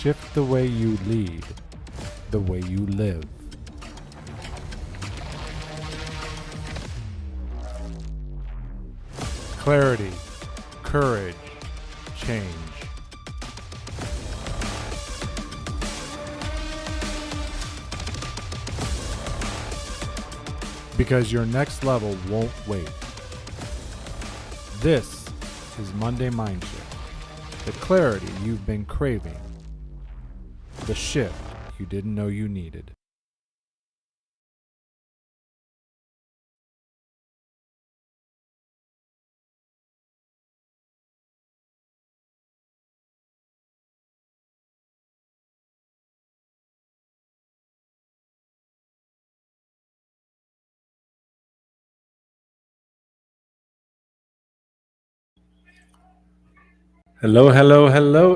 shift the way you lead, the way you live. Clarity, courage, change. Because your next level won't wait. This is Monday Mindshift, the clarity you've been craving, the shift you didn't know you needed. Hello,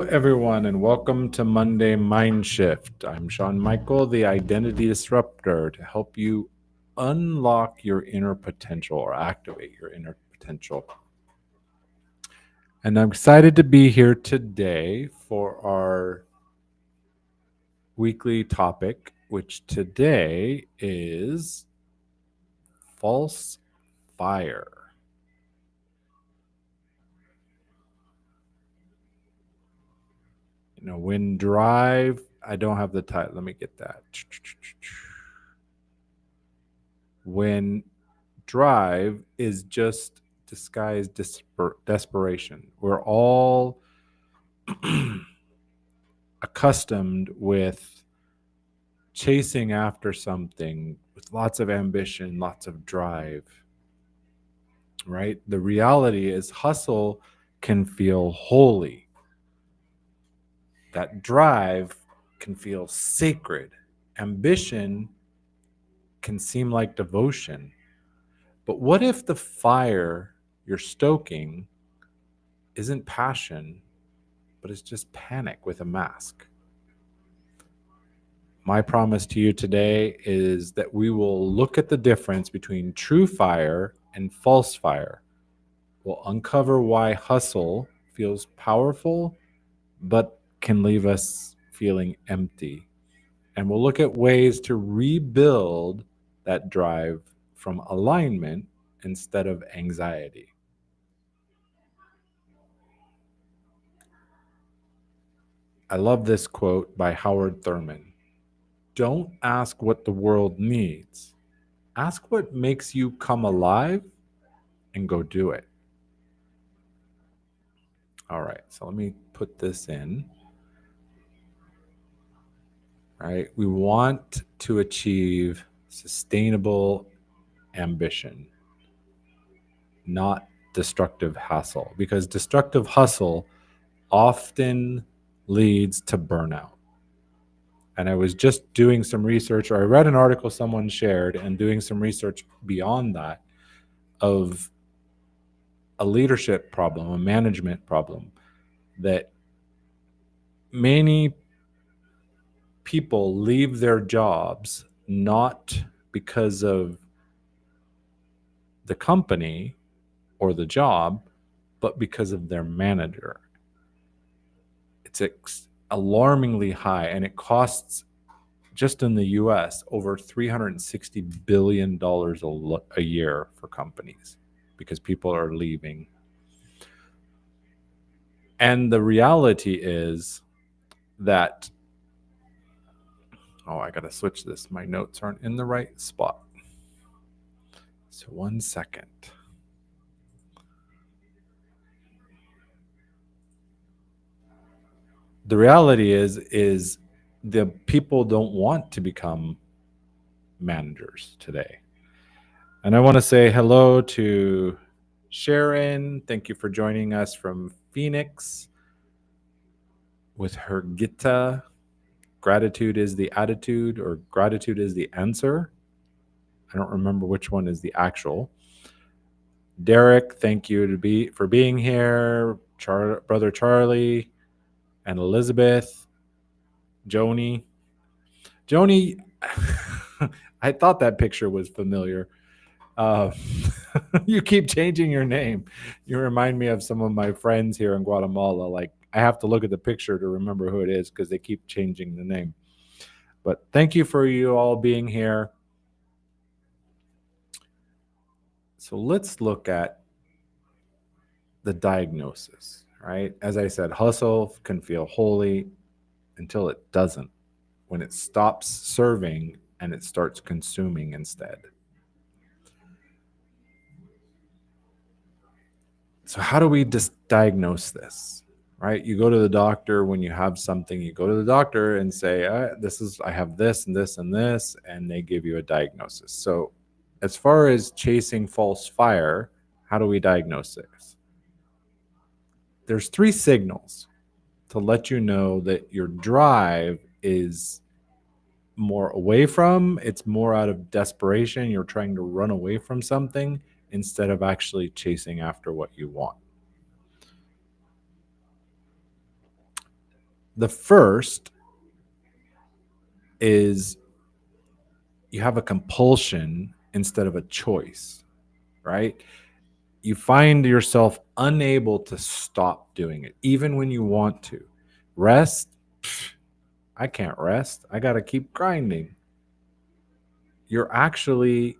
everyone, and welcome to Monday Mindshift. I'm Sean Michael, the identity disruptor, to help you unlock your inner potential or activate your inner potential. And I'm excited to be here today for our weekly topic, which today is false fire. When drive, I don't have the title. Let me get that. When drive is just disguised desperation. We're all accustomed with chasing after something with lots of ambition, lots of drive, right? The reality is hustle can feel holy. That drive can feel sacred. Ambition can seem like devotion. But what if the fire you're stoking isn't passion, but it's just panic with a mask? My promise to you today is that we will look at the difference between true fire and false fire. We'll uncover why hustle feels powerful, but can leave us feeling empty. And we'll look at ways to rebuild that drive from alignment instead of anxiety. I love this quote by Howard Thurman. Don't ask what the world needs. Ask what makes you come alive and go do it. All right, so let me put this in. All right, we want to achieve sustainable ambition, not destructive hustle, because destructive hustle often leads to burnout. And I was just doing some research, or I read an article someone shared, and doing some research beyond that of a leadership problem, a management problem, that many people leave their jobs not because of the company or the job, but because of their manager. It's alarmingly high, and it costs, just in the US, over $360 billion a year for companies because people are leaving. And the reality is that, I got to switch this. My notes aren't in the right spot. So 1 second. The reality is the people don't want to become managers today. And I want to say hello to Sharon. Thank you for joining us from Phoenix with her Gita. Gratitude is the attitude, or gratitude is the answer. I don't remember which one is the actual. Derek, thank you for being here. Brother Charlie and Elizabeth. Joni, I thought that picture was familiar. You keep changing your name. You remind me of some of my friends here in Guatemala, like I have to look at the picture to remember who it is because they keep changing the name. But thank you for you all being here. So let's look at the diagnosis, right? As I said, hustle can feel holy until it doesn't, when it stops serving and it starts consuming instead. So how do we diagnose this? Right? You go to the doctor when you have something, you go to the doctor and say, I have this and this and this, and they give you a diagnosis. So as far as chasing false fire, how do we diagnose this? There's 3 signals to let you know that your drive is more away from, it's more out of desperation. You're trying to run away from something instead of actually chasing after what you want. The first is you have a compulsion instead of a choice, right? You find yourself unable to stop doing it, even when you want to. Rest, I can't rest. I got to keep grinding. You're actually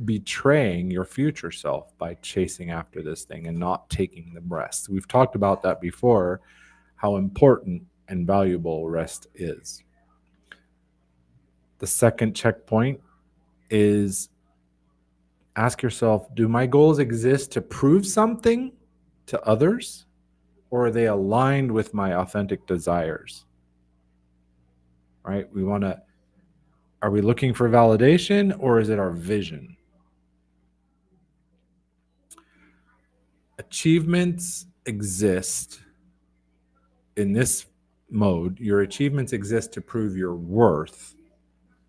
betraying your future self by chasing after this thing and not taking the rest. We've talked about that before, how important and valuable rest is. The second checkpoint is ask yourself, do my goals exist to prove something to others, or are they aligned with my authentic desires? Right? Are we looking for validation, or is it our vision? Achievements exist in this mode. Your achievements exist to prove your worth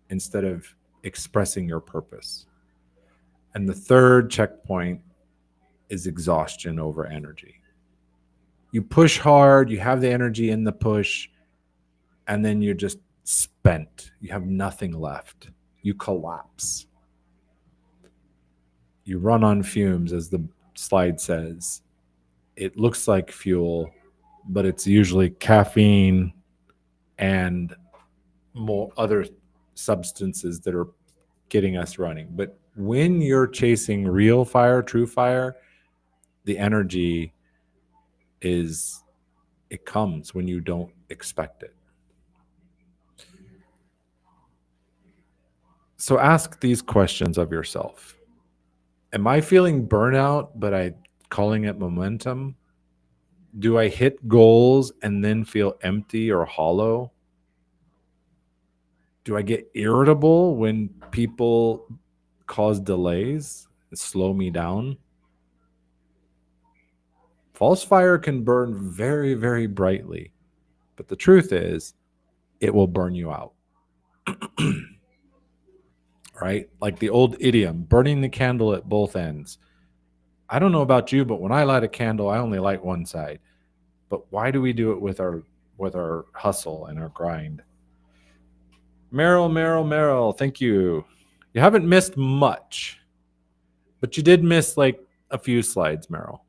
instead of expressing your purpose. And the third checkpoint is exhaustion over energy. You push hard, you have the energy in the push, and then you're just spent. You have nothing left. You collapse. You run on fumes, as the slide says. It looks like fuel, but it's usually caffeine and more other substances that are getting us running. But when you're chasing real fire, true fire, the energy it comes when you don't expect it. So ask these questions of yourself. Am I feeling burnout, but I'm calling it momentum? Do I hit goals and then feel empty or hollow? Do I get irritable when people cause delays and slow me down? False fire can burn very, very brightly, but the truth is, it will burn you out. Right? Like the old idiom, burning the candle at both ends. I don't know about you, but when I light a candle, I only light one side. But why do we do it with our hustle and our grind? Meryl, thank you. You haven't missed much, but you did miss like a few slides, Meryl.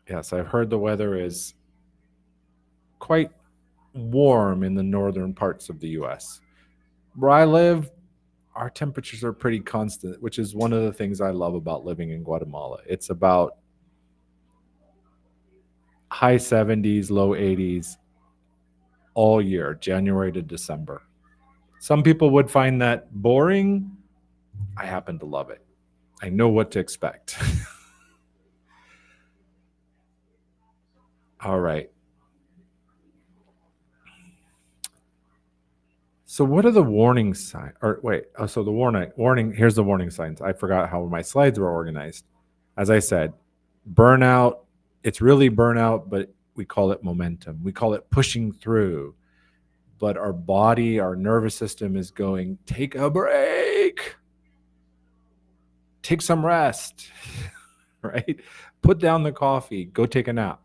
Yes, I've heard the weather is quite warm in the northern parts of the US. Where I live, our temperatures are pretty constant, which is one of the things I love about living in Guatemala. It's about high 70s, low 80s all year, January to December. Some people would find that boring. I happen to love it. I know what to expect. All right. So what are the warning signs? Or wait, so the warning, here's the warning signs. I forgot how my slides were organized. As I said, burnout, it's really burnout, but we call it momentum. We call it pushing through. But our body, our nervous system is going, take a break. Take some rest. Right? Put down the coffee, go take a nap.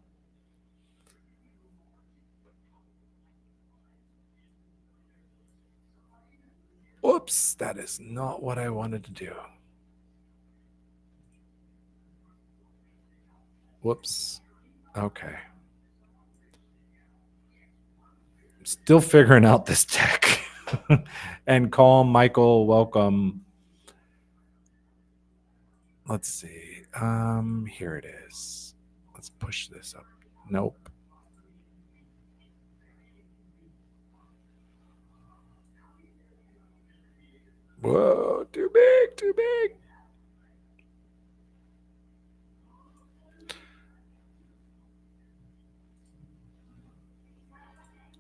Oops, that is not what I wanted to do. Whoops. Okay. Still figuring out this tech. And Calm, Michael, welcome. Let's see. Here it is. Let's push this up. Nope. Whoa, too big, too big.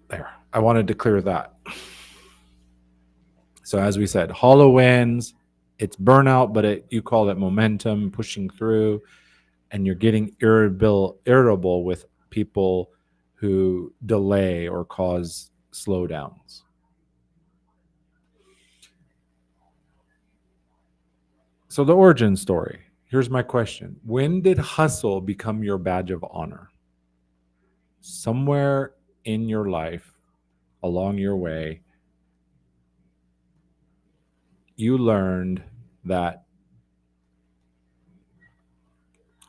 There. I wanted to clear that. So as we said, hollow wins, it's burnout, but you call it momentum, pushing through, and you're getting irritable with people who delay or cause slowdowns. So the origin story. Here's my question. When did hustle become your badge of honor? Somewhere in your life, along your way, you learned that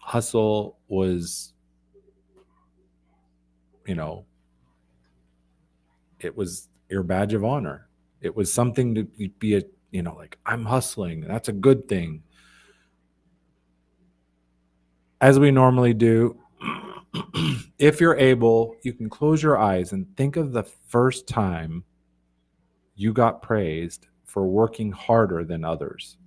hustle was, it was your badge of honor. It was something to be like, I'm hustling. That's a good thing. As we normally do, if you're able, you can close your eyes and think of the first time you got praised for working harder than others.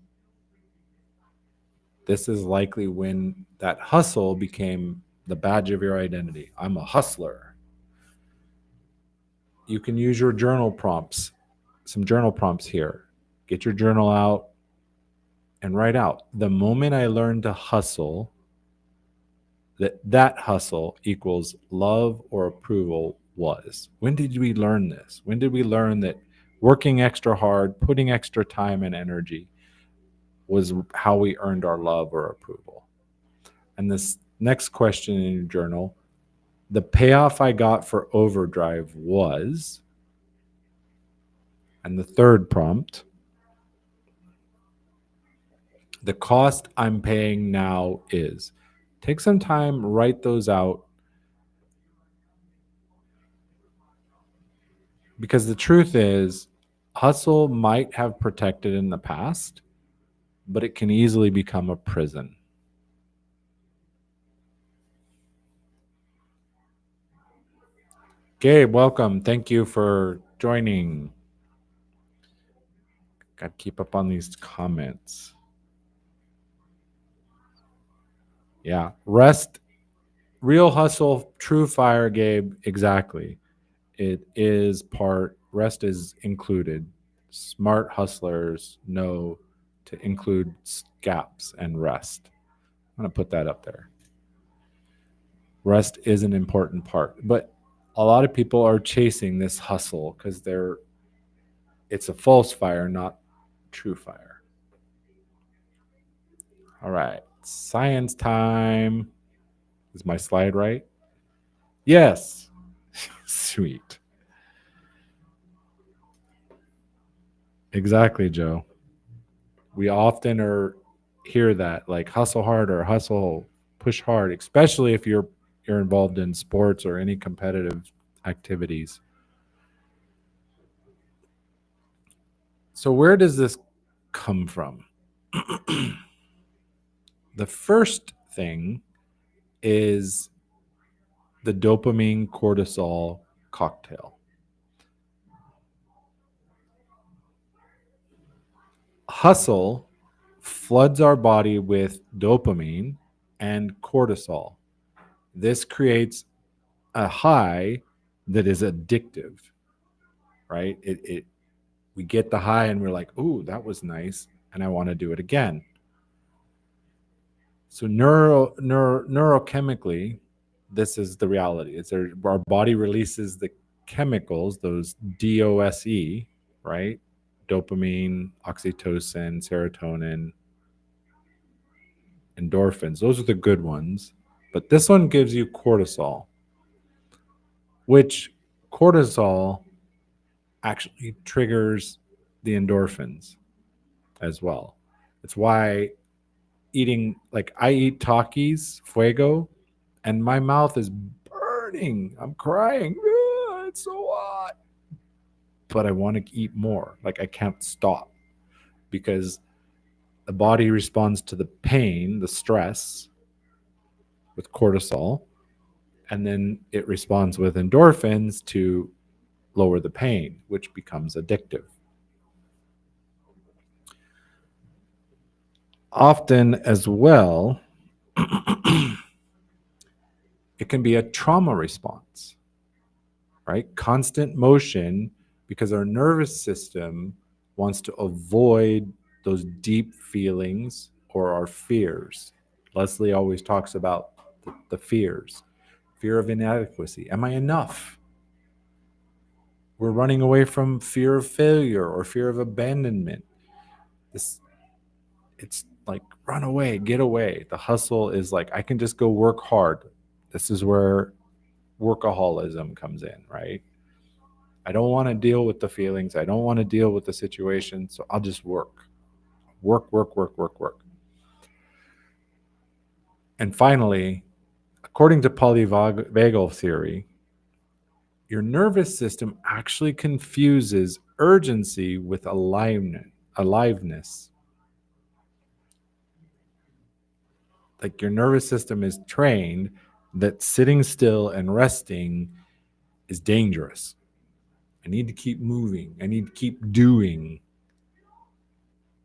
This is likely when that hustle became the badge of your identity. I'm a hustler. You can use your journal prompts, some journal prompts here. Get your journal out and write out. The moment I learned to hustle, that hustle equals love or approval was. When did we learn this? When did we learn that working extra hard, putting extra time and energy was how we earned our love or approval? And this next question in your journal, the payoff I got for overdrive was, and the third prompt, the cost I'm paying now is. Take some time, write those out. Because the truth is, hustle might have protected in the past, but it can easily become a prison. Gabe, welcome. Thank you for joining. Got to keep up on these comments. Yeah. Rest, real hustle, true fire, Gabe. Exactly. It is rest is included. Smart hustlers know to include gaps and rest. I'm going to put that up there. Rest is an important part, but a lot of people are chasing this hustle because it's a false fire, not true fire. All right. Science time. Is my slide right? Yes. Sweet. Exactly, Joe. We often hear that, like, hustle harder, hustle, push hard, especially if you're involved in sports or any competitive activities. So where does this come from? The first thing is the dopamine cortisol cocktail. Hustle floods our body with dopamine and cortisol. This creates a high that is addictive, right? We get the high and we're like, ooh, that was nice, and I want to do it again. So neurochemically, this is the reality. Our body releases the chemicals, those DOSE, right? Dopamine, oxytocin, serotonin, endorphins. Those are the good ones. But this one gives you cortisol, which cortisol actually triggers the endorphins as well. It's why eating, like, I eat Takis, Fuego, and my mouth is burning. I'm crying. It's so hot. But I want to eat more. Like I can't stop because the body responds to the pain, the stress with cortisol, and then it responds with endorphins to lower the pain, which becomes addictive. Often as well, it can be a trauma response, right? Constant motion because our nervous system wants to avoid those deep feelings or our fears. Leslie always talks about the fears. Fear of inadequacy. Am I enough? We're running away from fear of failure or fear of abandonment. It's like run away, get away. The hustle is like I can just go work hard. This is where workaholism comes in, right? I don't want to deal with the feelings. I don't want to deal with the situation. So I'll just work. Work, work, work, work, work. And finally, according to polyvagal theory, your nervous system actually confuses urgency with aliveness. Like your nervous system is trained that sitting still and resting is dangerous. I need to keep moving. I need to keep doing,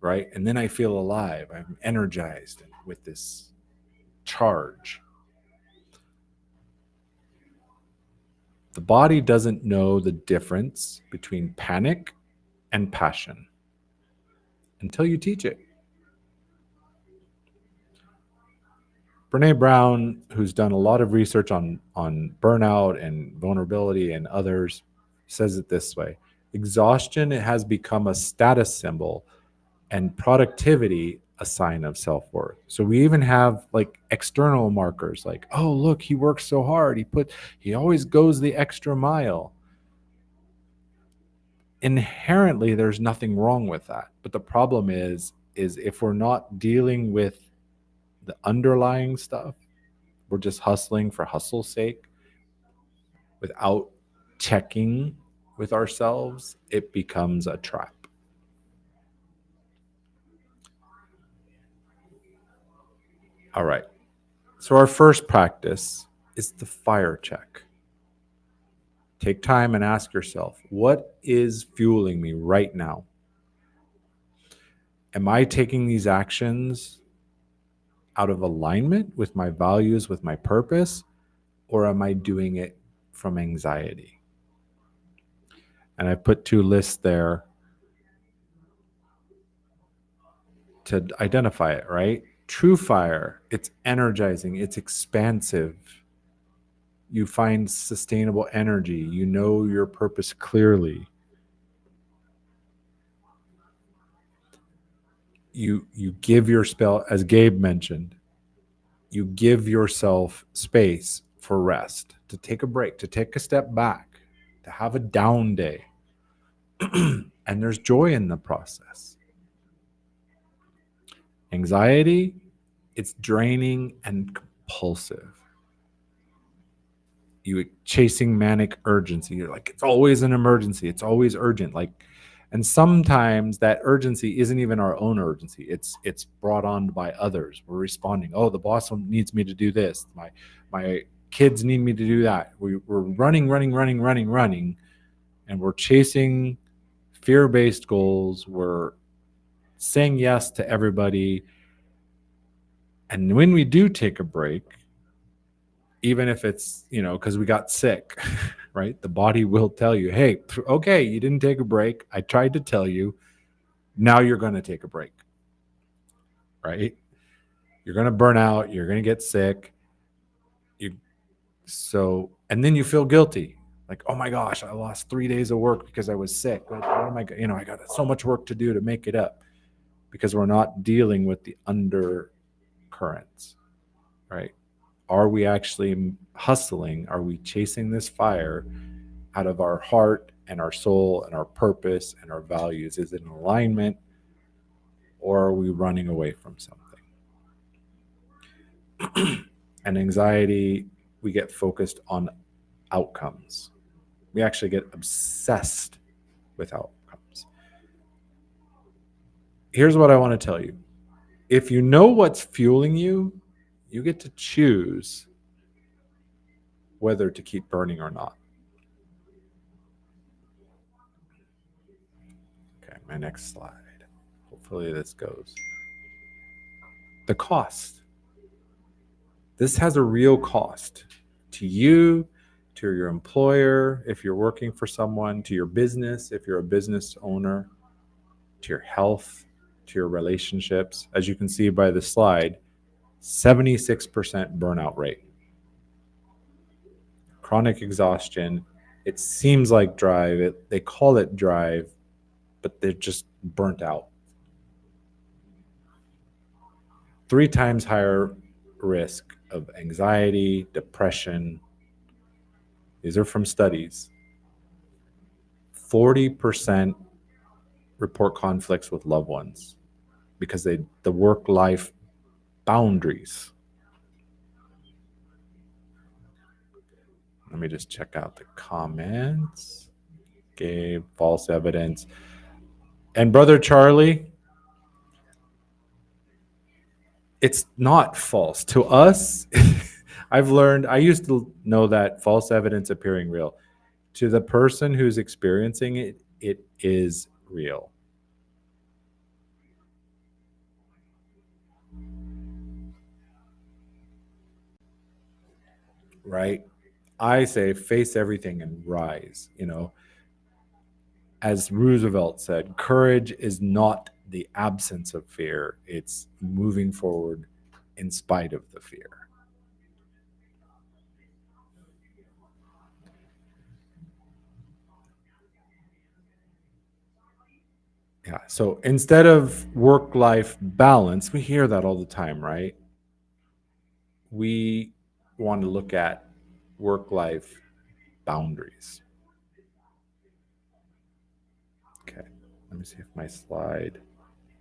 right? And then I feel alive. I'm energized with this charge. The body doesn't know the difference between panic and passion until you teach it. Brene Brown, who's done a lot of research on burnout and vulnerability and others, says it this way: exhaustion has become a status symbol and productivity a sign of self-worth. So we even have like external markers like, oh, look, he works so hard. He always goes the extra mile. Inherently, there's nothing wrong with that. But the problem is if we're not dealing with the underlying stuff, we're just hustling for hustle's sake without checking with ourselves, it becomes a trap. All right. So our first practice is the fire check. Take time and ask yourself, what is fueling me right now? Am I taking these actions out of alignment with my values, with my purpose, or am I doing it from anxiety? And I put two lists there to identify it, right? True fire, it's energizing, it's expansive. You find sustainable energy. You know your purpose clearly. You give your spell, as Gabe mentioned, you give yourself space for rest, to take a break, to take a step back, to have a down day. And there's joy in the process. Anxiety, it's draining and compulsive. You chasing manic urgency. You're like, it's always an emergency. It's always urgent. Like, and sometimes that urgency isn't even our own urgency. It's brought on by others. We're responding. Oh, the boss needs me to do this. My kids need me to do that. We're running, and we're chasing fear-based goals. We're saying yes to everybody. And when we do take a break, even if it's, because we got sick, right? The body will tell you, hey, okay, you didn't take a break. I tried to tell you. Now you're going to take a break, right? You're going to burn out. You're going to get sick. And then you feel guilty. Like, oh my gosh, I lost 3 days of work because I was sick. What am I, I got so much work to do to make it up, because we're not dealing with the undercurrents, right? Are we actually hustling? Are we chasing this fire out of our heart and our soul and our purpose and our values? Is it in alignment, or are we running away from something? And anxiety, we get focused on outcomes. We actually get obsessed with outcomes. Here's what I want to tell you. If you know what's fueling you, you get to choose whether to keep burning or not. Okay, my next slide. Hopefully this goes. The cost. This has a real cost to you, to your employer, if you're working for someone, to your business, if you're a business owner, to your health, to your relationships. As you can see by the slide, 76% burnout rate. Chronic exhaustion. It seems like drive. They call it drive, but they're just burnt out. 3 times higher risk of anxiety, depression. These are from studies. 40% report conflicts with loved ones because the work-life boundaries. Let me just check out the comments. Gave false evidence. And Brother Charlie, it's not false. To us, I've learned, I used to know that false evidence appearing real. To the person who's experiencing it, it is real. Right? I say face everything and rise. As Roosevelt said, courage is not the absence of fear, it's moving forward in spite of the fear. Yeah. So instead of work-life balance, we hear that all the time, right? We want to look at work-life boundaries. Okay. Let me see if my slide.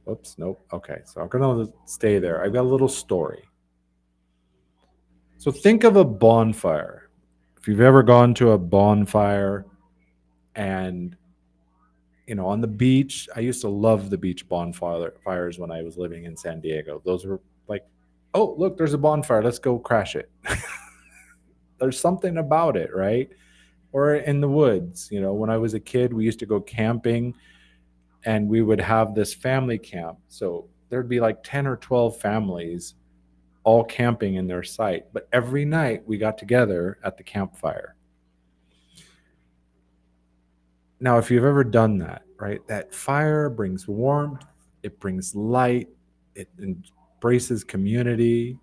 Oops, nope. Okay. So I'm going to stay there. I've got a little story. So think of a bonfire. If you've ever gone to a bonfire and on the beach, I used to love the beach bonfires when I was living in San Diego. Those were like, oh, look, there's a bonfire. Let's go crash it. There's something about it, right? Or in the woods, when I was a kid, we used to go camping and we would have this family camp. So there'd be like 10 or 12 families all camping in their site. But every night we got together at the campfire. Now, if you've ever done that, right, that fire brings warmth, it brings light, it embraces community.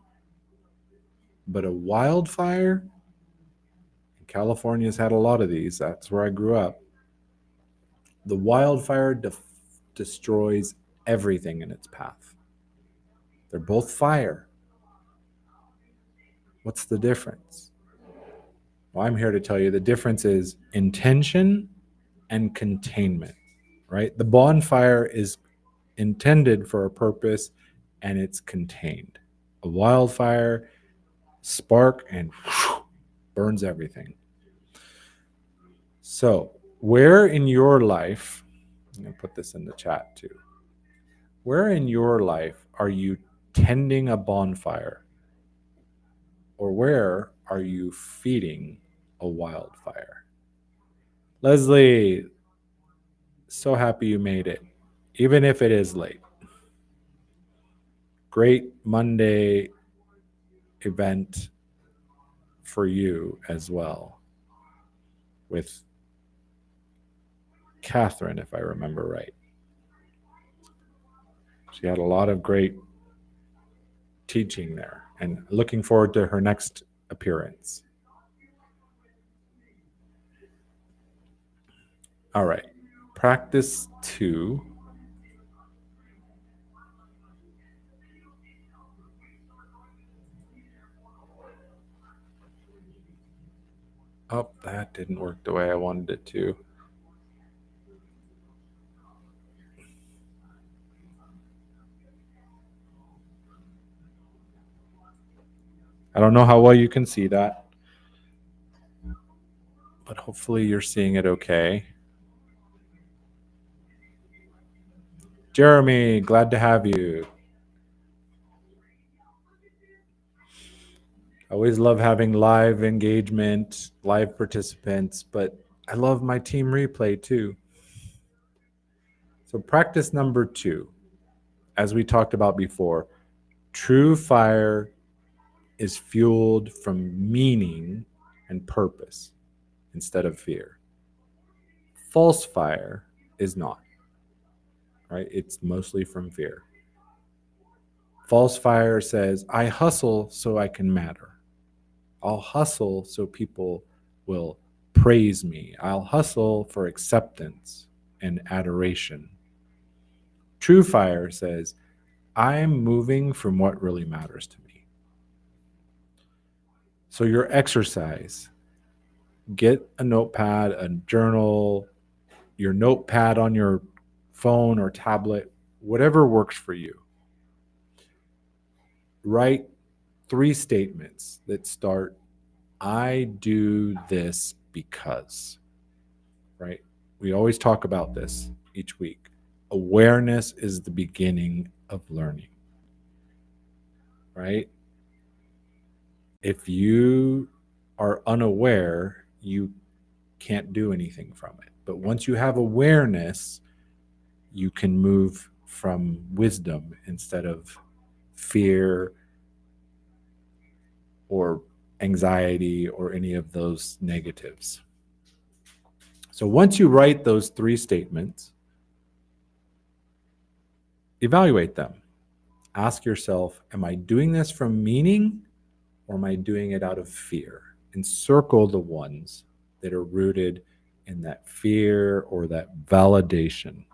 But a wildfire, California's had a lot of these. That's where I grew up. The wildfire destroys everything in its path. They're both fire. What's the difference? Well, I'm here to tell you the difference is intention and containment, right? The bonfire is intended for a purpose and it's contained. A wildfire, spark, and burns everything. So, where in your life, I'm going to put this in the chat too, where in your life are you tending a bonfire? Or where are you feeding a wildfire? Leslie, so happy you made it, even if it is late. Great Monday event for you as well with Catherine, if I remember right. She had a lot of great teaching there and looking forward to her next appearance. All right, practice 2. Oh, that didn't work the way I wanted it to. I don't know how well you can see that, but hopefully you're seeing it okay. Jeremy, glad to have you. I always love having live engagement, live participants, but I love my team replay too. So, practice number 2, as we talked about before, true fire is fueled from meaning and purpose instead of fear. False fire is not, right? It's mostly from fear. False fire says, I hustle so I can matter. I'll hustle so people will praise me. I'll hustle for acceptance and adoration. True fire says, I'm moving from what really matters to me. So, your exercise, get a notepad, a journal, your notepad on your phone or tablet, whatever works for you. Write 3 statements that start, I do this because, right? We always talk about this each week. Awareness is the beginning of learning, right? If you are unaware, you can't do anything from it. But once you have awareness, you can move from wisdom instead of fear or anxiety or any of those negatives. So once you write those 3 statements, evaluate them. Ask yourself, am I doing this from meaning or am I doing it out of fear? And circle the ones that are rooted in that fear or that validation.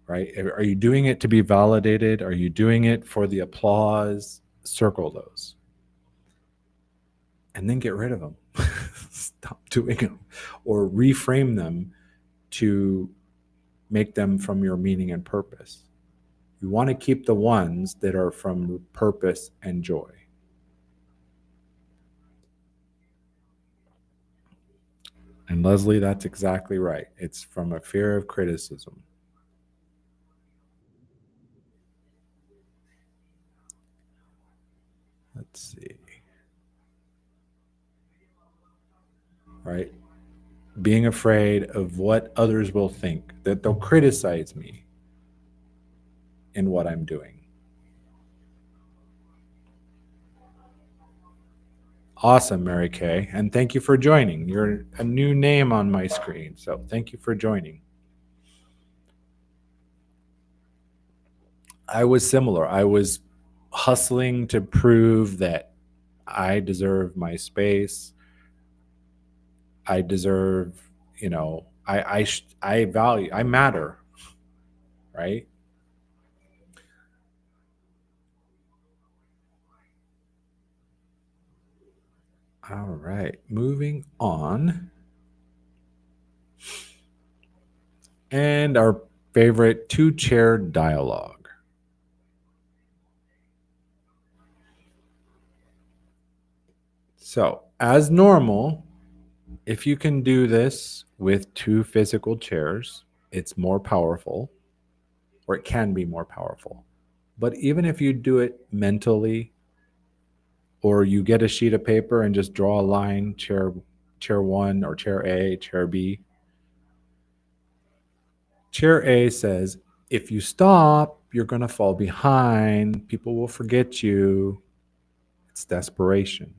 Right? Are you doing it to be validated? Are you doing it for the applause? Circle those. And then get rid of them. Stop doing them. Or reframe them to make them from your meaning and purpose. You want to keep the ones that are from purpose and joy. And Leslie, that's exactly right. It's from a fear of criticism. Let's see. Right? Being afraid of what others will think, that they'll criticize me in what I'm doing. Awesome, Mary Kay. And thank you for joining. You're a new name on my screen. So thank you for joining. I was similar. I was hustling to prove that I deserve my space. I deserve, I value, I matter, right? All right, moving on. And our favorite 2-chair dialogue. So, as normal, if you can do this with 2 physical chairs, it's more powerful, or it can be more powerful. But even if you do it mentally, or you get a sheet of paper and just draw a line, chair 1 or chair A, chair B. Chair A says, if you stop, you're going to fall behind. People will forget you. It's desperation,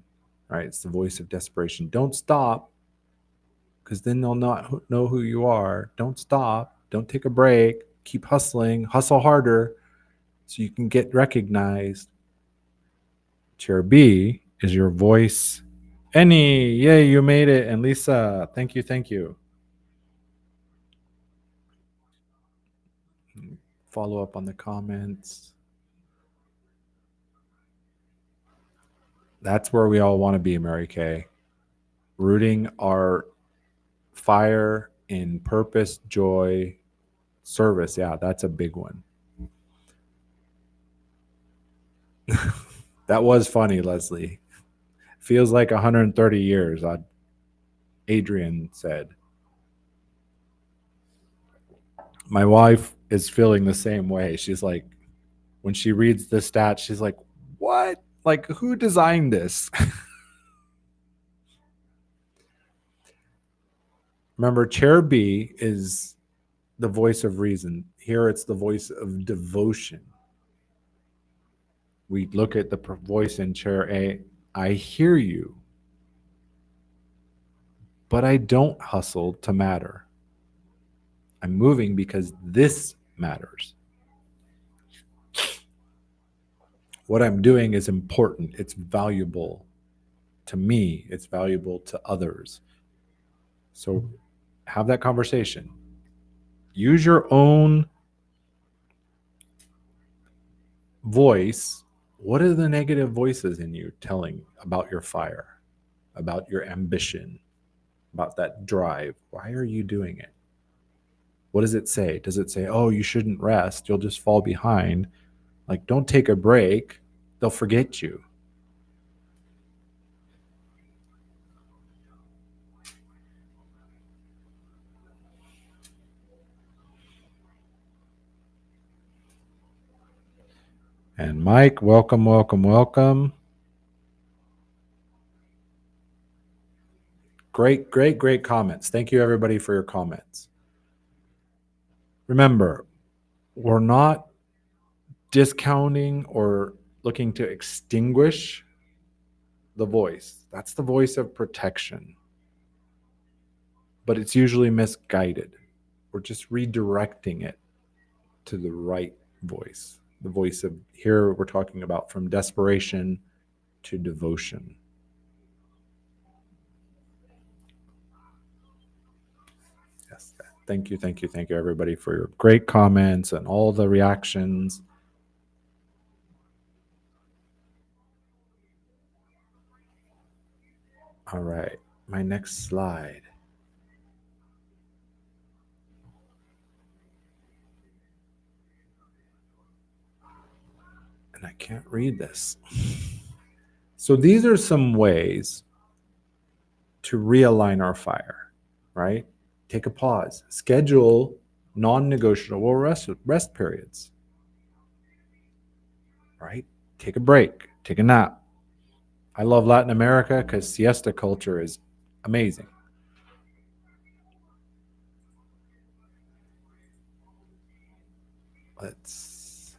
right? It's the voice of desperation. Don't stop, because then they'll not know who you are. Don't stop. Don't take a break. Keep hustling. Hustle harder so you can get recognized. Chair B is your voice. Annie, yay, you made it. And Lisa, thank you, thank you. Follow up on the comments. That's where we all want to be, Mary Kay. Rooting our fire in purpose, joy, service. Yeah, that's a big one. That was funny, Leslie. Feels like 130 years, Adrian said. My wife is feeling the same way. She's like, when she reads the stats, she's like, what? Like, who designed this? Remember, chair B is the voice of reason. Here it's the voice of devotion. We look at the voice in chair A. I hear you, but I don't hustle to matter. I'm moving because this matters. What I'm doing is important. It's valuable to me. It's valuable to others. So have that conversation. Use your own voice. What are the negative voices in you telling about your fire, about your ambition, about that drive? Why are you doing it? What does it say? Does it say, oh, you shouldn't rest, you'll just fall behind? Like, don't take a break, they'll forget you. And Mike, welcome, welcome, welcome. Great, great, great comments. Thank you, everybody, for your comments. Remember, we're not discounting or looking to extinguish the voice. That's the voice of protection. But it's usually misguided. We're just redirecting it to the right voice. The voice of, here we're talking about from desperation to devotion. Yes. Thank you, thank you, thank you, everybody, for your great comments and all the reactions. All right, my next slide. And I can't read this. So these are some ways to realign our fire, right? Take a pause, schedule non-negotiable rest periods, right? Take a break, take a nap. I love Latin America because siesta culture is amazing. Let's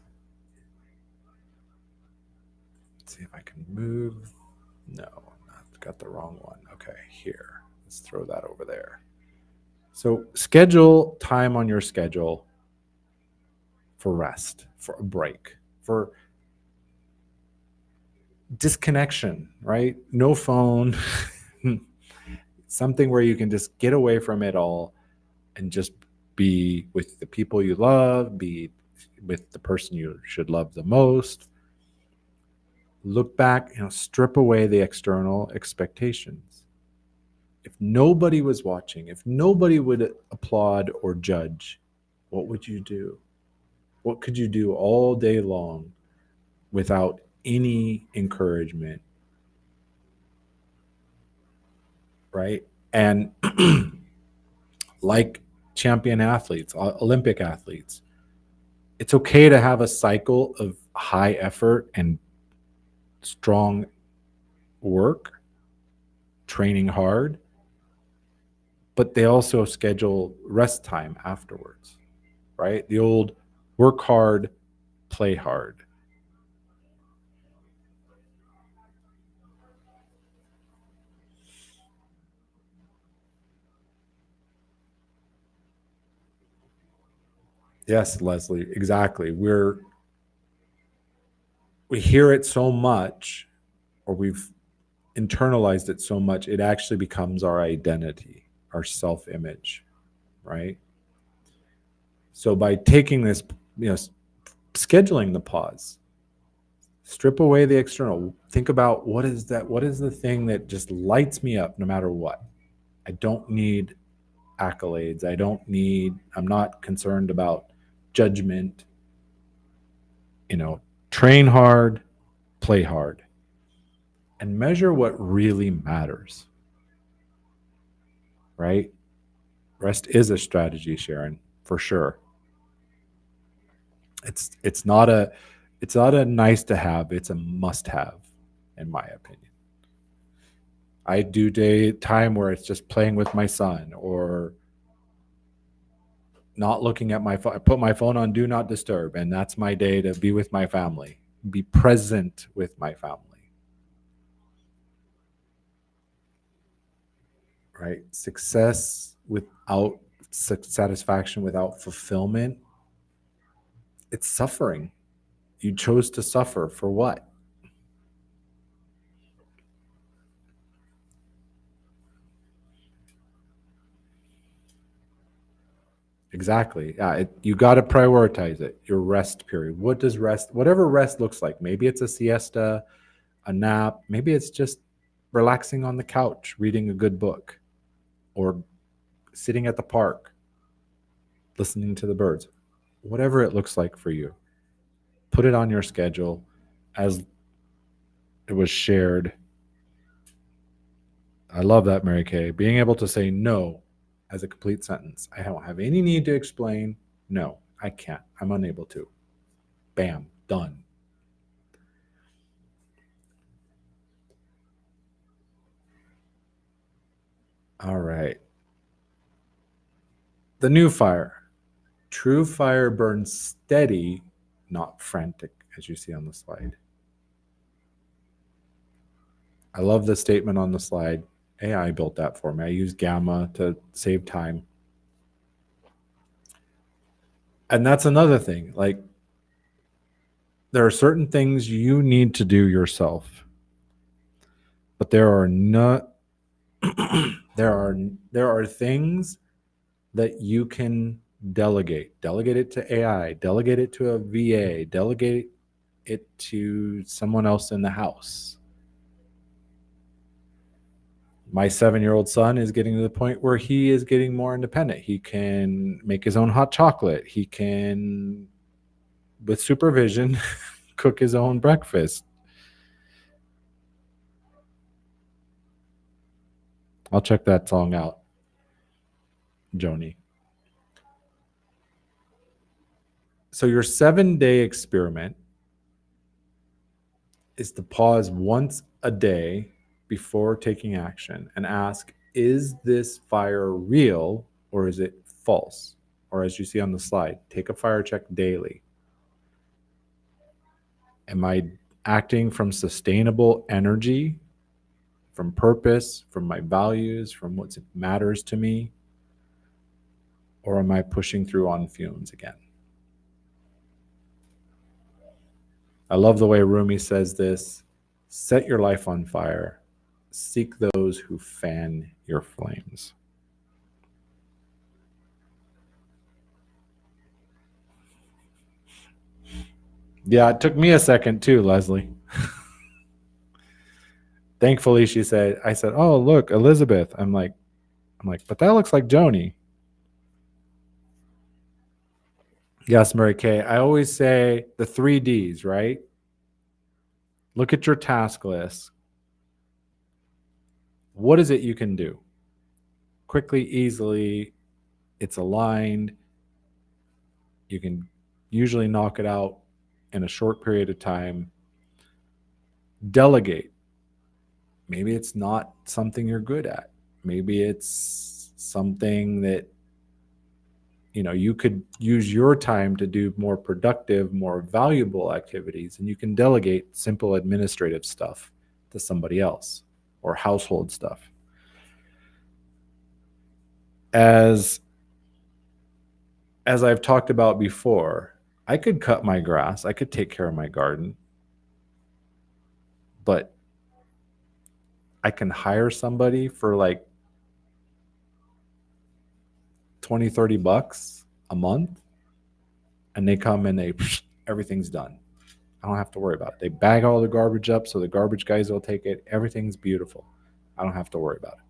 see if I can move. No, I've got the wrong one. Okay, here. Let's throw that over there. So schedule time on your schedule for rest, for a break, for disconnection, right? No phone, something where you can just get away from it all and just be with the people you love, be with the person you should love the most. Look back, strip away the external expectations. If nobody was watching, if nobody would applaud or judge, what would you do? What could you do all day long without any encouragement? Right? And like champion athletes, Olympic athletes, it's okay to have a cycle of high effort and strong work, training hard, but they also schedule rest time afterwards, right? The old work hard, play hard. Yes, Leslie, exactly. We hear it so much, or we've internalized it so much, it actually becomes our identity, our self-image, right? So by taking this, scheduling the pause, strip away the external, think about what is the thing that just lights me up no matter what. I don't need accolades. I'm not concerned about judgment. Train hard, play hard, and measure what really matters. Right? Rest is a strategy, Sharon, for sure. It's not a nice to have, it's a must have, in my opinion. I do time where it's just playing with my son or not looking at my phone. I put my phone on do not disturb, and that's my day to be with my family, be present with my family. Right? Success without satisfaction, without fulfillment, it's suffering. You chose to suffer for what? Exactly. Yeah, you got to prioritize it. Your rest period. What does rest, whatever rest looks like? Maybe it's a siesta, a nap. Maybe it's just relaxing on the couch, reading a good book, or sitting at the park, listening to the birds. Whatever it looks like for you, put it on your schedule as it was shared. I love that, Mary Kay. Being able to say no as a complete sentence. I don't have any need to explain. No, I can't. I'm unable to. Bam, done. All right. The new fire. True fire burns steady, not frantic, as you see on the slide. I love the statement on the slide. AI built that for me. I use Gamma to save time. And that's another thing. Like, there are certain things you need to do yourself, but there are not there are things that you can delegate. Delegate it to AI, delegate it to a VA, delegate it to someone else in the house. My 7-year-old son is getting to the point where he is getting more independent. He can make his own hot chocolate. He can, with supervision, cook his own breakfast. I'll check that song out, Joni. So your 7-day experiment is to pause once a day before taking action and ask, is this fire real or is it false? Or as you see on the slide, take a fire check daily. Am I acting from sustainable energy, from purpose, from my values, from what matters to me? Or am I pushing through on fumes again? I love the way Rumi says this: set your life on fire. Seek those who fan your flames. Yeah, it took me a second too, Leslie. Thankfully, I said, oh, look, Elizabeth. I'm like, but that looks like Joni. Yes, Mary Kay. I always say the 3 Ds, right? Look at your task list. What is it you can do? Quickly, easily, it's aligned. You can usually knock it out in a short period of time. Delegate. Maybe it's not something you're good at. Maybe it's something that you could use your time to do more productive, more valuable activities, and you can delegate simple administrative stuff to somebody else or household stuff. As I've talked about before, I could cut my grass, I could take care of my garden, but I can hire somebody for like $20-$30 a month, and they come and everything's done. I don't have to worry about it. They bag all the garbage up so the garbage guys will take it. Everything's beautiful. I don't have to worry about it.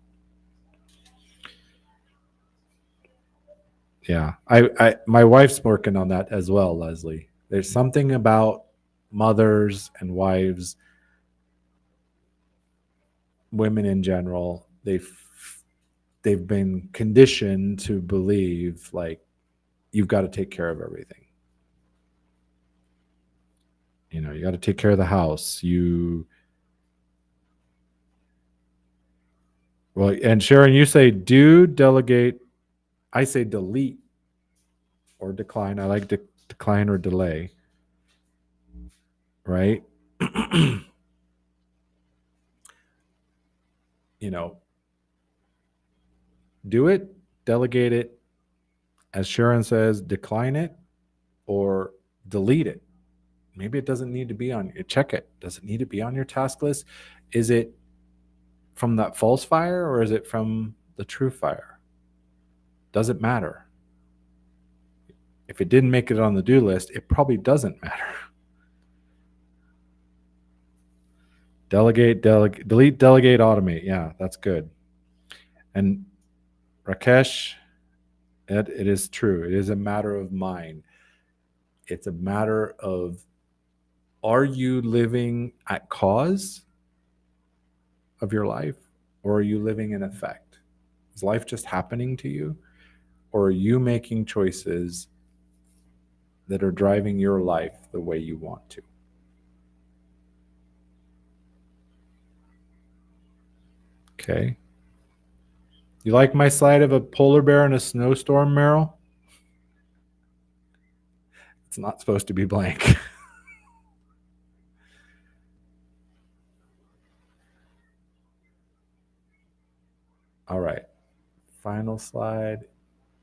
Yeah. My wife's working on that as well, Leslie. There's something about mothers and wives women in general, they've been conditioned to believe like you've got to take care of everything. You know, you got to take care of the house. Well, and Sharon, you say do delegate. I say delete or decline. I like decline or delay, right? You know, do it, delegate it, as Sharon says, decline it or delete it. Maybe it doesn't need to be on you. Check it. Does it need to be on your task list? Is it from that false fire or is it from the true fire? Does it matter? If it didn't make it on the do list, it probably doesn't matter. Delete, delegate, automate. Yeah, that's good. And Rakesh, it is true. It is a matter of mind. It's a matter of, are you living at cause of your life or are you living in effect? Is life just happening to you or are you making choices that are driving your life the way you want to? Okay. You like my slide of a polar bear in a snowstorm, Meryl? It's not supposed to be blank. All right. Final slide.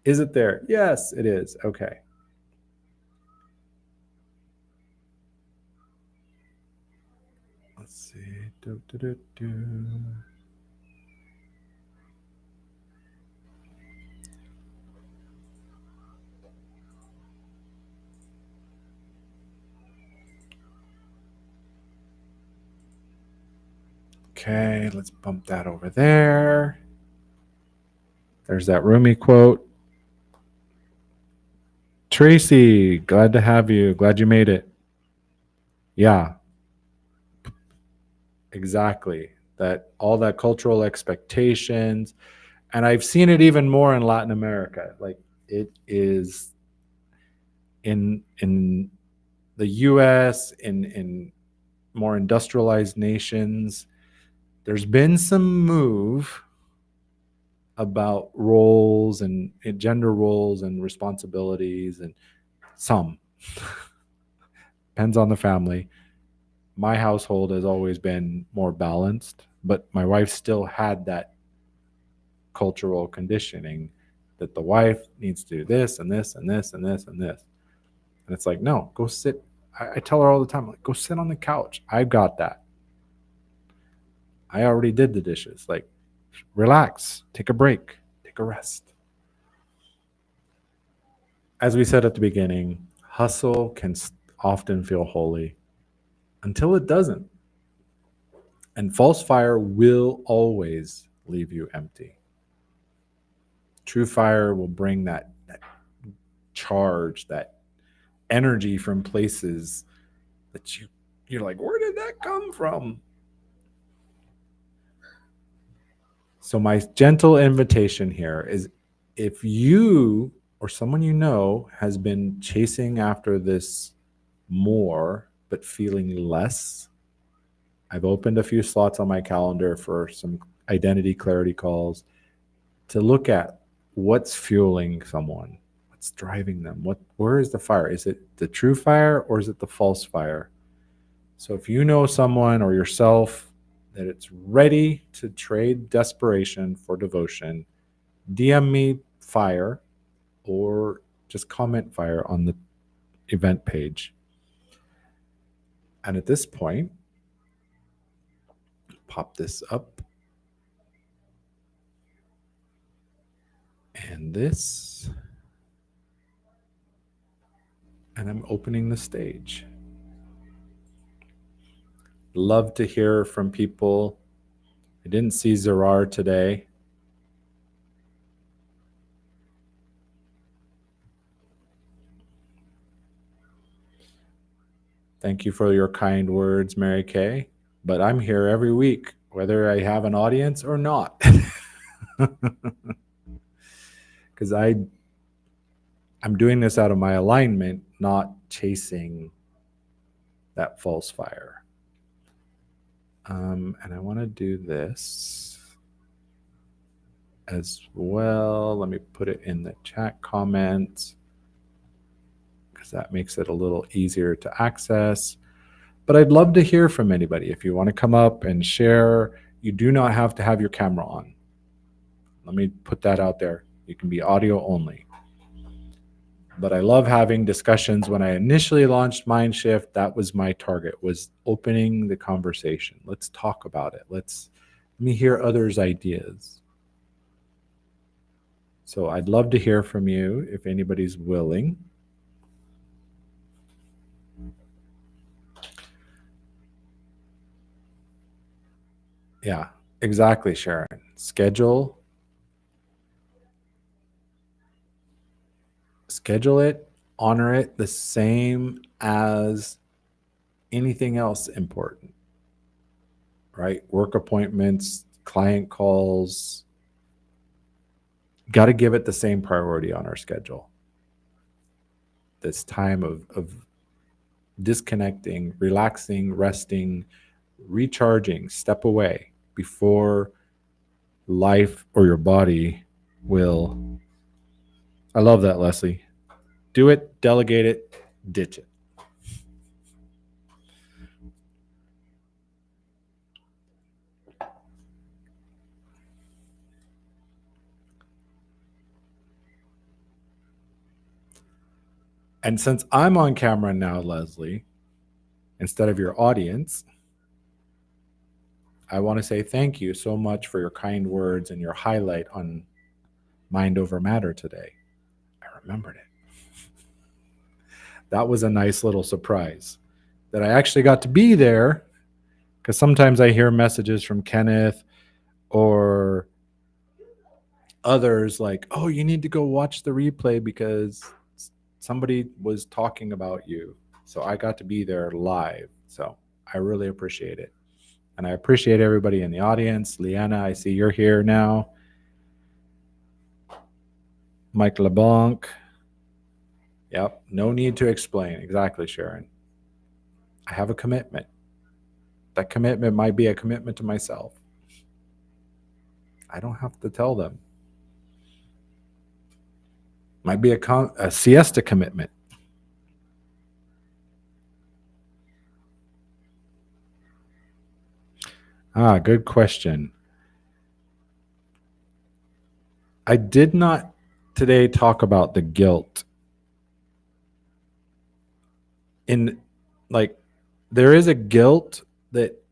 Is it there? Yes, it is. Okay. Let's see. Okay, let's bump that over there. There's that Rumi quote. Tracy, glad to have you. Glad you made it. Yeah, exactly. That all that cultural expectations. And I've seen it even more in Latin America. Like it is in the US, in more industrialized nations, there's been some move about roles and gender roles and responsibilities and some depends on the family. My household has always been more balanced, but my wife still had that cultural conditioning that the wife needs to do this and this and this and this and this. And it's like, no, go sit. I tell her all the time, like, go sit on the couch. I've got that. I already did the dishes. Like, relax, take a break, take a rest. As we said at the beginning, hustle can often feel holy until it doesn't. And false fire will always leave you empty. True fire will bring that charge, that energy from places that you're like, where did that come from? So my gentle invitation here is, if you or someone you know has been chasing after this more but feeling less, I've opened a few slots on my calendar for some identity clarity calls to look at what's fueling someone, what's driving them, where is the fire? Is it the true fire or is it the false fire? So if you know someone or yourself that it's ready to trade desperation for devotion, DM me fire or just comment fire on the event page. And at this point, pop this up. And this. And I'm opening the stage. Love to hear from people. I didn't see Zerar today. Thank you for your kind words, Mary Kay. But I'm here every week whether I have an audience or not. Because I'm doing this out of my alignment, not chasing that false fire. And I want to do this as well. Let me put it in the chat comments because that makes it a little easier to access. But I'd love to hear from anybody. If you want to come up and share, you do not have to have your camera on. Let me put that out there. You can be audio only. But I love having discussions. When I initially launched Mindshift, that was my target, was opening the conversation. Let's talk about it. Let me hear others' ideas. So I'd love to hear from you if anybody's willing. Yeah, exactly, Sharon. Schedule it, honor it the same as anything else important, right? Work appointments, client calls, got to give it the same priority on our schedule. This time of disconnecting, relaxing, resting, recharging, step away before life or your body will. I love that, Leslie. Do it, delegate it, ditch it. And since I'm on camera now, Leslie, instead of your audience, I want to say thank you so much for your kind words and your highlight on Mind Over Matter today. I remembered it. That was a nice little surprise that I actually got to be there, because sometimes I hear messages from Kenneth or others like, oh, you need to go watch the replay because somebody was talking about you. So I got to be there live. So I really appreciate it. And I appreciate everybody in the audience. Leanna, I see you're here now. Mike LeBlanc. Yep. No need to explain. Exactly, Sharon. I have a commitment. That commitment might be a commitment to myself. I don't have to tell them. Might be a siesta commitment. Good question. I did not today talk about the guilt. There is a guilt that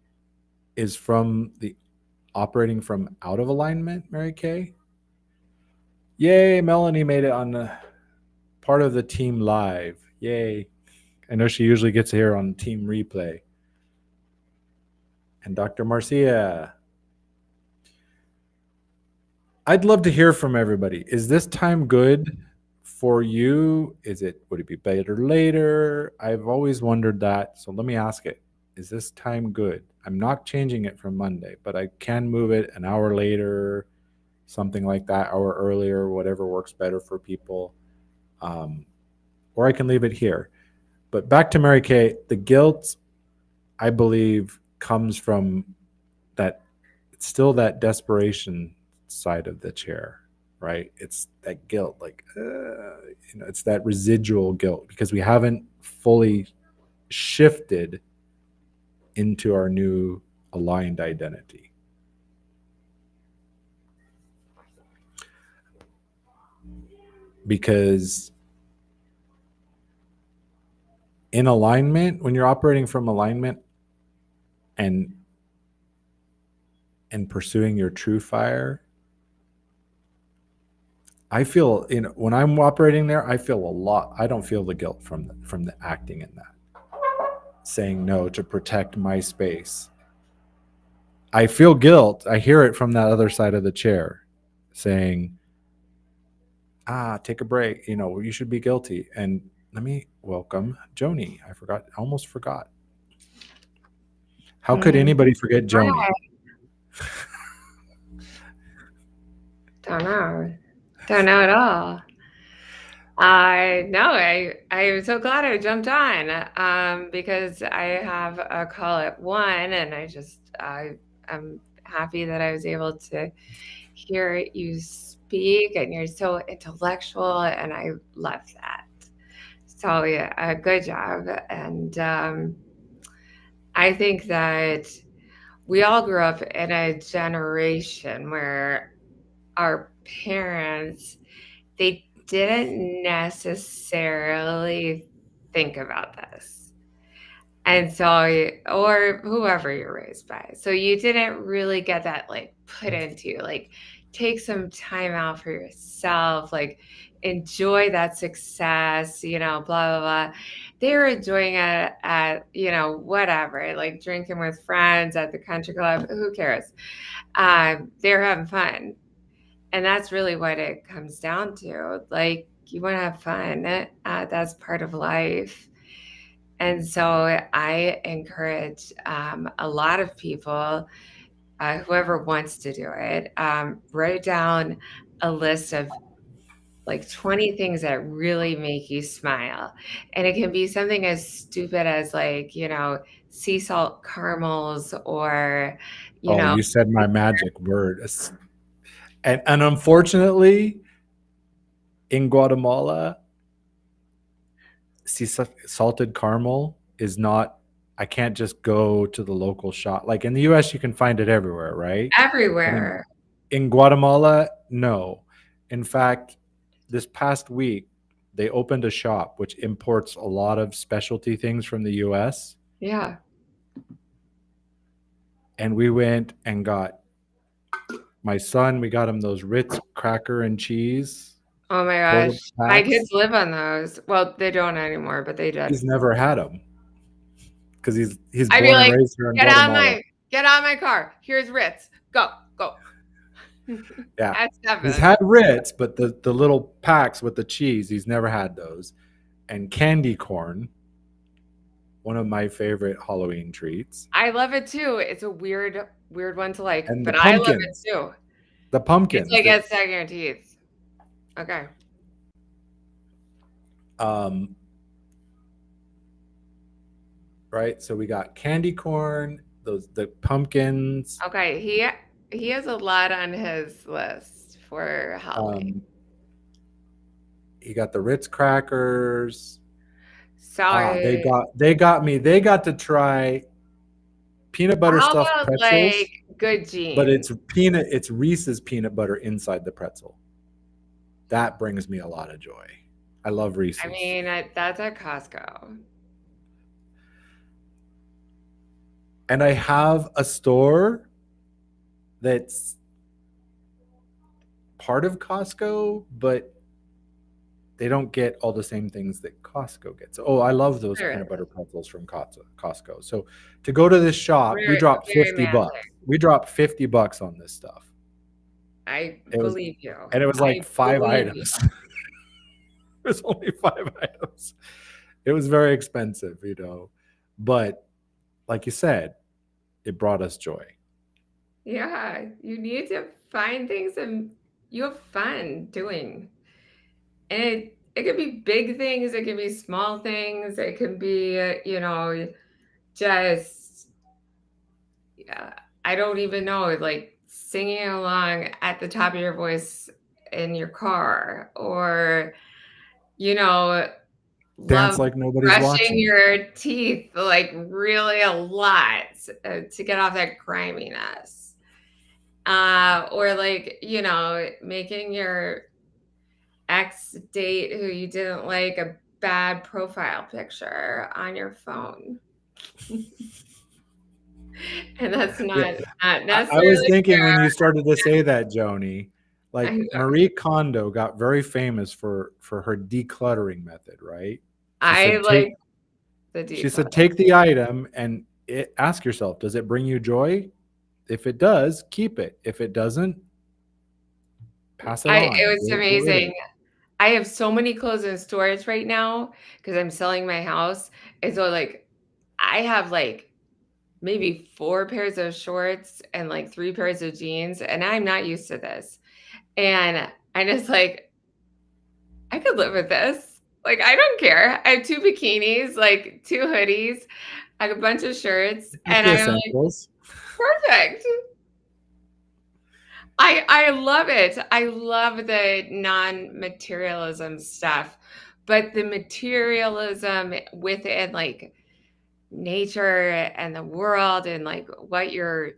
is from the operating from out of alignment, Mary Kay. Yay, Melanie made it on the part of the team live. Yay. I know she usually gets here on team replay. And Dr. Marcia. I'd love to hear from everybody. Is this time good for you? Would it be better later? I've always wondered that. So let me ask it. Is this time good? I'm not changing it from Monday, but I can move it an hour later, something like that, hour earlier, whatever works better for people. Or I can leave it here. But back to Mary Kay, the guilt, I believe, comes from that. It's still that desperation side of the chair, right? It's that guilt, it's that residual guilt because we haven't fully shifted into our new aligned identity. Because in alignment, when you're operating from alignment and pursuing your true fire, I feel, when I'm operating there, I feel a lot. I don't feel the guilt from the acting in that, saying no to protect my space. I feel guilt. I hear it from that other side of the chair saying, take a break. You should be guilty. And let me welcome Joni. Almost forgot. How could anybody forget Joni? Don't know. Don't know at all. I no, I am so glad I jumped on because I have a call at 1 and I'm happy that I was able to hear you speak and you're so intellectual and I love that. So yeah, good job. And I think that we all grew up in a generation where our parents they didn't necessarily think about this. And so, or whoever you're raised by. So you didn't really get that like put into you. Like take some time out for yourself, like enjoy that success, blah, blah, blah. They were enjoying it at, whatever, like drinking with friends at the country club. Who cares? They're having fun. And that's really what it comes down to. Like, you want to have fun. That's part of life. And so I encourage a lot of people, whoever wants to do it, write down a list of like 20 things that really make you smile. And it can be something as stupid as like, sea salt caramels or, you Oh, know, you said my magic word. And unfortunately, in Guatemala, salted caramel is not. I can't just go to the local shop. Like in the U.S., you can find it everywhere, right? But everywhere. in Guatemala, no. In fact, this past week, they opened a shop which imports a lot of specialty things from the US. Yeah. And we went and got my son, we got him those Ritz cracker and cheese Oh my quarter gosh. My kids packs. live on those. Well, they don't anymore, but they did. He's never had them because he's I'd be born and like, raised here in get out of Guatemala. my get out of my car. Here's Ritz. Go, go. Yeah. At He's 7. had Ritz, but the little packs with the cheese, he's never had those. And candy corn, one of my favorite Halloween treats. I love it too. It's a weird one to like, And the but I love it pumpkins, too. the It's pumpkins like that it's stuck in your teeth. Okay. um right? So we got candy corn, the pumpkins. Okay. He has a lot on his list for Halloween. Um, you got the Ritz crackers. Ah, Sorry. they got me. They got to try peanut butter How stuffed about like pretzels, good but genes? it's Reese's peanut butter inside the pretzel. That brings me a lot of joy. I love I Reese's. mean, that's at Costco. And I have a store that's part of Costco, but they don't get all the same things that Costco gets. Oh, I love those Really, peanut butter pretzels from Costco. So to go to this shop, we very, dropped very 50 manly. bucks. We dropped 50 bucks on this stuff. I It was believe you. and it was I like 5 believe you. items. It was only 5 items. It was very expensive. But like you said, it brought us joy. Yeah, you need to find things and you have fun doing. And it could be big things, it can be small things, it can be, just yeah, I don't even know, like singing along at the top of your voice in your car or, you know, love Dance like nobody's brushing watching. your teeth like really a lot to get off that griminess. Or like, making your ex date who you didn't like a bad profile picture on your phone. And that's Yeah. not I was necessarily thinking when fair. you started to say that, Joni, I like know. Marie Kondo got very famous for her decluttering method, right? She I said take like the she declutter. said take the item and ask yourself, does it bring you joy? If it does, keep it. If it doesn't, pass it It on. was Get rid of amazing. it. I have so many clothes in storage right now because I'm selling my house. And so like I have like maybe 4 pairs of shorts and like 3 pairs of jeans. And I'm not used to this. And I just like, I could live with this. Like, I don't care. I have 2 bikinis, like 2 hoodies, I have a bunch of shirts, Got and the I'm like, essentials. perfect. I love it. I love the non-materialism stuff, but the materialism within like nature and the world and like what you're,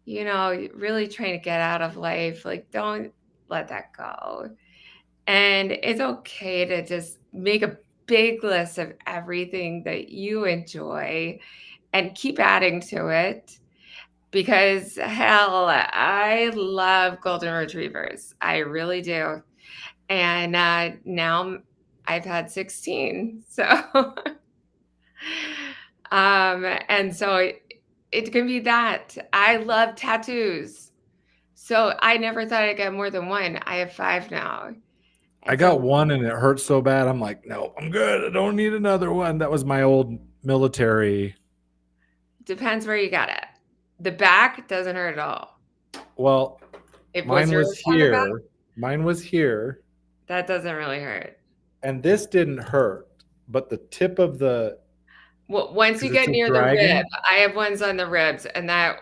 really trying to get out of life, like don't let that go. And it's okay to just make a big list of everything that you enjoy and keep adding to it because hell, I love golden retrievers. I really do. And now I've had 16. So, and so it can be that. I love tattoos. So I never thought I'd get more than one. I have 5 now. I And got so one and it hurt so bad. I'm like, no, I'm good. I don't need another one. That was my old military. depends where you got it. The back doesn't hurt at all. Well, If was mine yours was on the back, here. Mine was here. that doesn't really hurt. And this didn't hurt, but the tip of the, Well, once you because it's get a near the rib, dragon, I have ones on the ribs, and that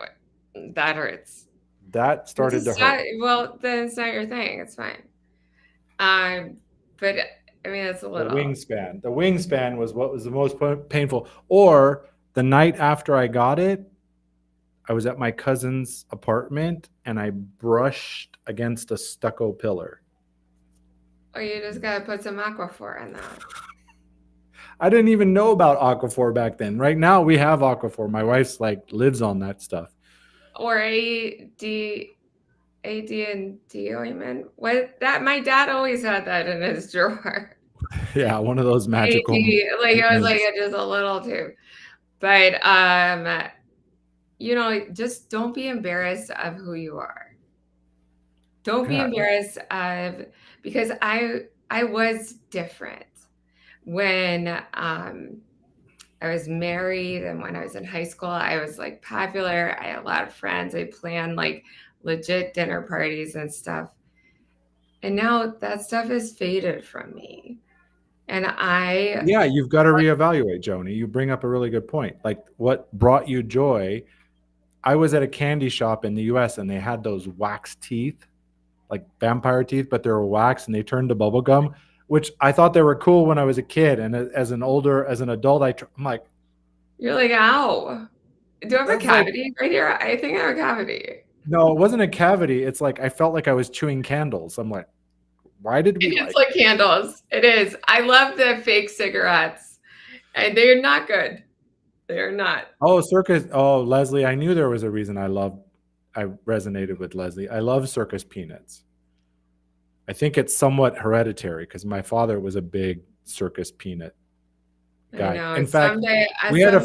hurts. that It's started to just not, hurt. well, then it's not your thing. It's fine. But I mean, it's a The little. wingspan. The wingspan was what was the most painful. Or the night after I got it, I was at my cousin's apartment and I brushed against a stucco pillar. Oh, you just gotta put some Aquaphor in that. I didn't even know about Aquaphor back then. Right now we have Aquaphor. My wife's like lives on that stuff. Or AD&D ointment. What that? My dad always had that in his drawer. Yeah, one of those magical AD, like I was like ointments. just a little too. But just don't be embarrassed of who you are. Don't be Yeah. embarrassed of because I was different when I was married and when I was in high school. I was like popular. I had a lot of friends. I planned like legit dinner parties and stuff. And now that stuff has faded from me. And I Yeah, you've got to reevaluate, Joni. You bring up a really good point. Like what brought you joy. I was at a candy shop in the US and they had those wax teeth, like vampire teeth, but they were wax and they turned to bubble gum, which I thought they were cool when I was a kid. And as an adult, I'm like, you're like, ow. Do I have a that's like, cavity right here? I think I have a cavity. no, it wasn't a cavity. It's like I felt like I was chewing candles. I'm like, why did we It's like? like candles. It is. I love the fake cigarettes. And they're not good. They're not. Oh, circus. Oh, Leslie. I knew there was a reason I resonated with Leslie. I love circus peanuts. I think it's somewhat hereditary because my father was a big circus peanut I guy. know. In fact, Someday I will share.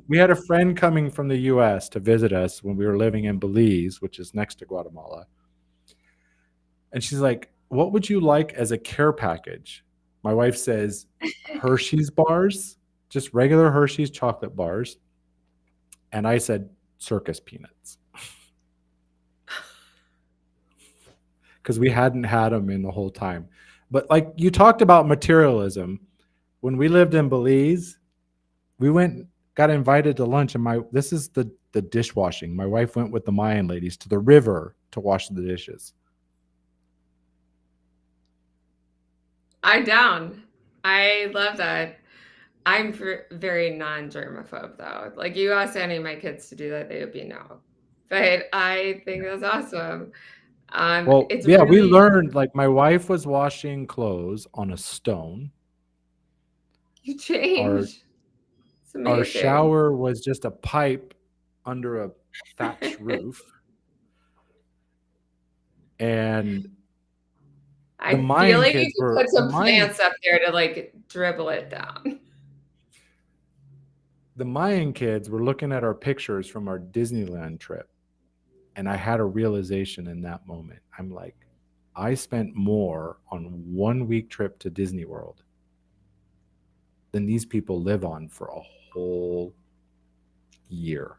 we had a friend coming from the US to visit us when we were living in Belize, which is next to Guatemala. And she's like, "What would you like as a care package?" My wife says, "Hershey's bars, just regular Hershey's chocolate bars." And I said, "Circus peanuts." Because we hadn't had them in the whole time. But like you talked about materialism, when we lived in Belize, we got invited to lunch, and this is the dishwashing. My wife went with the Mayan ladies to the river to wash the dishes. I'm down. I love that. I'm very non-germaphobe though. Like you ask any of my kids to do that, they would be no. But I think that's awesome. Well, It's yeah, we really learned like my wife was washing clothes on a stone. you Our change. It's our amazing. shower was just a pipe under a thatched roof. And the I feel Mayan like you kids could were put some plants up there to like dribble it down. the Mayan kids were looking at our pictures from our Disneyland trip. And I had a realization in that moment. I'm like, I spent more on 1 week trip to Disney World than these people live on for a whole year.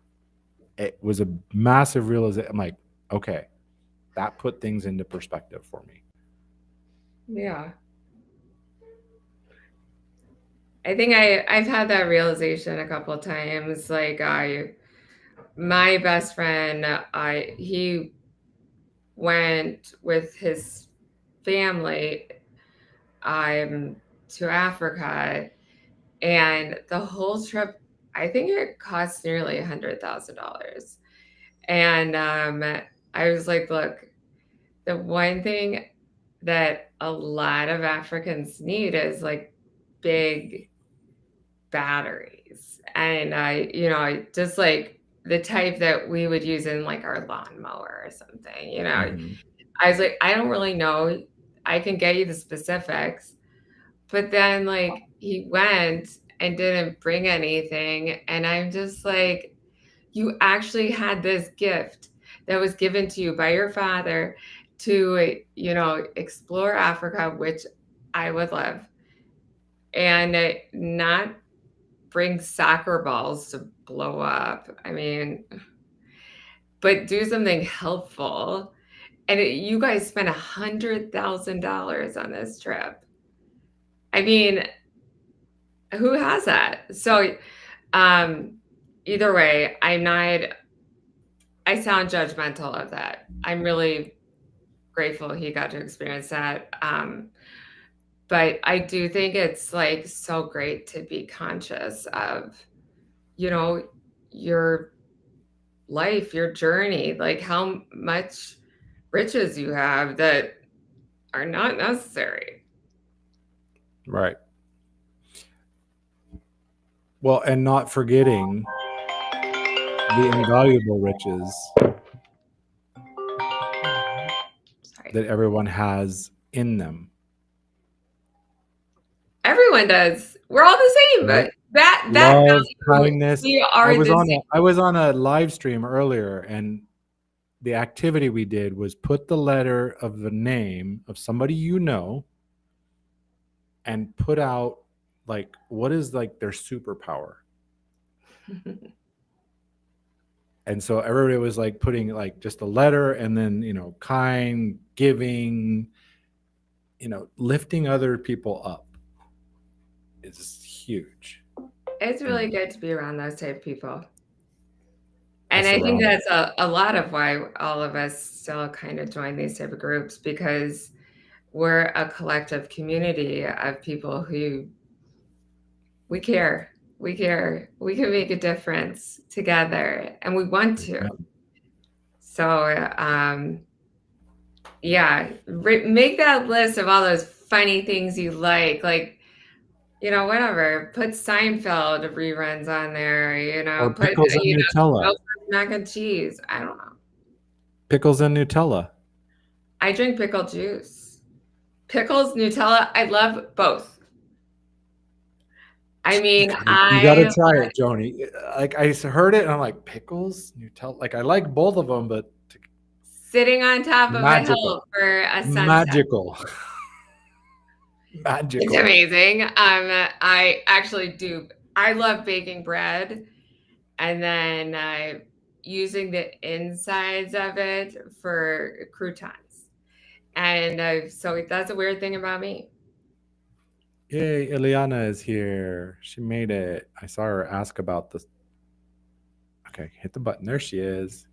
It was a massive realization. I'm like, okay, that put things into perspective for me. Yeah. I think I've had that realization a couple of times. Like my best friend, he went with his family um to Africa, and the whole trip, I think it cost nearly $100,000. And I was like, look, the one thing that a lot of Africans need is like big batteries. And just like the type that we would use in like our lawnmower or something, Mm-hmm. I was like, I don't really know. I can get you the specifics. But then like he went and didn't bring anything. And I'm just like, you actually had this gift that was given to you by your father to, explore Africa, which I would love, and not bring soccer balls to blow up. I mean, but do something helpful. And you guys spent $100,000 on this trip. I mean, who has that? So, um, either way, I sound judgmental of that. I'm really grateful he got to experience that. But I do think it's like so great to be conscious of, you know, your life, your journey, like how much riches you have that are not necessary. Right. Well, and not forgetting the invaluable riches Sorry. that everyone has in them. Everyone does. We're all the same, Right? but that Love, value, kindness. we are the same. I was on a live stream earlier, and the activity we did was put the letter of the name of somebody you know and put out like what is like their superpower. And so everybody was like putting like just a letter and then, kind, giving, lifting other people up is huge. It's really good to be around those type of people. I And I think surround that's a lot of why all of us still kind of join these type of groups, because we're a collective community of people who we care. We care. We can make a difference together, and we want to. So, yeah, make that list of all those funny things you like, whatever. Put Seinfeld reruns on there, or put, pickles and Nutella. mac and cheese. I don't know. Pickles and Nutella. I drink pickle juice. Pickles, Nutella, I love both. I mean, You got to try it, Joni. Like I heard it and I'm like, pickles, Nutella. Like I like both of them, but sitting on top of a magical. hill for a sunset. Magical. It's Magical. amazing. I actually do. I love baking bread, and then using the insides of it for croutons. And so that's a weird thing about me. Yay, Ileana is here. She made it. I saw her ask about this. Okay, hit the button. There she is.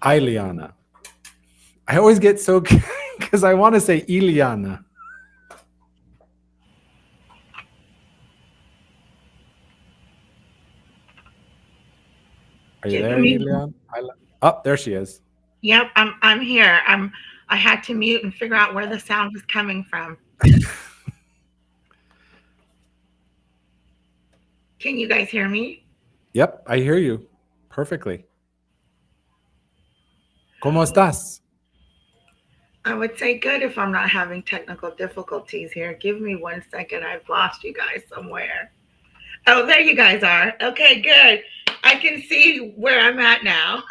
Ileana. I always get so because I want to say Ileana. Are you there, Ileana? Oh, there she is. Yep, I'm here. I had to mute and figure out where the sound was coming from. Can you guys hear me? Yep, I hear you perfectly. ¿Cómo estás? I would say good if I'm not having technical difficulties here. Give me 1 second. I've lost you guys somewhere. Oh, there you guys are. Okay, good. I can see where I'm at now.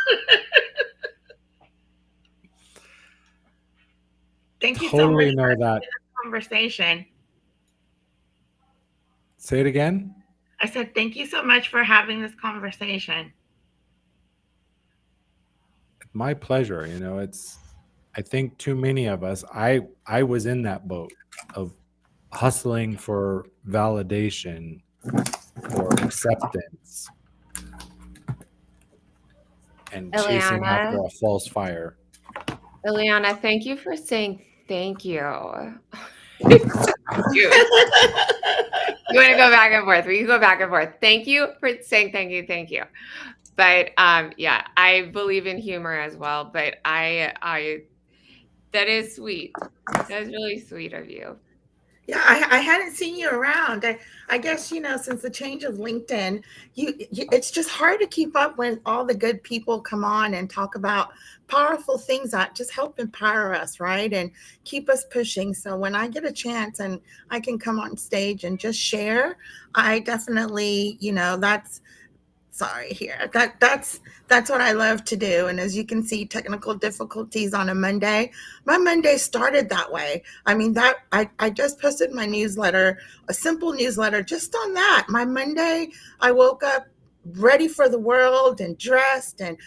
Thank you so much know that conversation. Say it again. I said, thank you so much for having this conversation. My pleasure. You know, it's, I think too many of us, I was in that boat of hustling for validation or acceptance and chasing after Ileana, a false fire. Ileana, thank you for saying thank you. You you want to go back and forth? We can go back and forth. Thank you for saying thank you, thank you. But yeah, I believe in humor as well. But I that is sweet. That is really sweet of you. Yeah, I hadn't seen you around. I guess, since the change of LinkedIn, it's just hard to keep up when all the good people come on and talk about powerful things that just help empower us, right? And keep us pushing. So when I get a chance and I can come on stage and just share, I definitely, that's sorry here. That's what I love to do. And as you can see, technical difficulties on a Monday. My Monday started that way. I mean, that I just posted my newsletter, a simple newsletter just on that. My Monday, I woke up ready for the world and dressed, and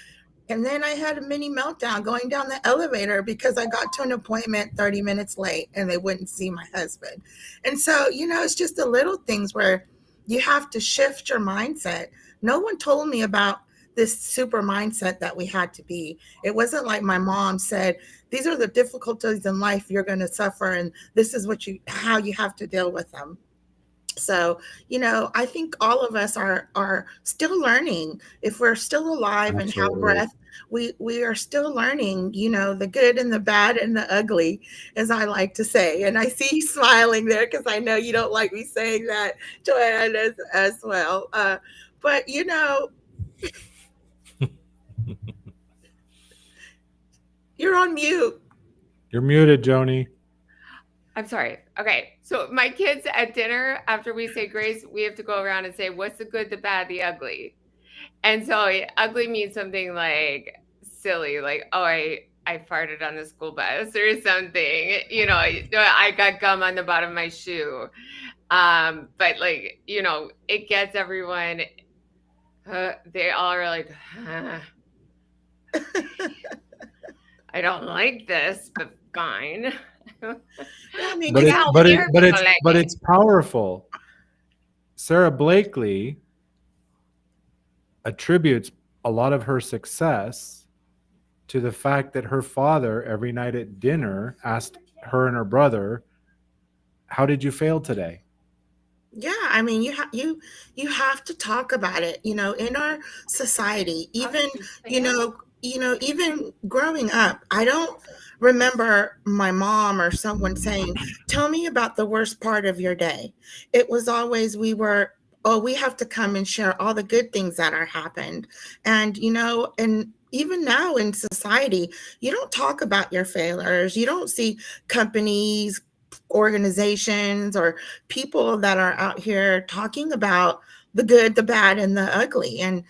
then I had a mini meltdown going down the elevator because I got to an appointment 30 minutes late and they wouldn't see my husband. And so, it's just the little things where you have to shift your mindset. No one told me about this super mindset that we had to be. It wasn't like my mom said, these are the difficulties in life you're going to suffer and this is how you have to deal with them. So, I think all of us are still learning. If we're still alive and have Absolutely. breath, we are still learning, the good and the bad and the ugly, as I like to say. And I see you smiling there because I know you don't like me saying that, Joanne, as well. But you're on mute. You're muted, Joni. I'm sorry. Okay. So my kids at dinner, after we say grace, we have to go around and say, what's the good, the bad, the ugly? And so ugly means something like silly, like, oh, I farted on the school bus or something. I got gum on the bottom of my shoe. But like, it gets everyone, they all are like, I don't like this, but fine. Yeah, I mean, But you it, have How but it, dare but people it's, like but me? it's powerful. Sarah Blakely attributes a lot of her success to the fact that her father, every night at dinner, asked her and her brother, "How did you fail today?" yeah, I mean, you have to talk about it, in our society. How Even, did you fail? even growing up, I don't remember my mom or someone saying, "Tell me about the worst part of your day." It was always oh, we have to come and share all the good things that are happened. And, and even now in society, you don't talk about your failures. You don't see companies, organizations, or people that are out here talking about the good, the bad, and the ugly. And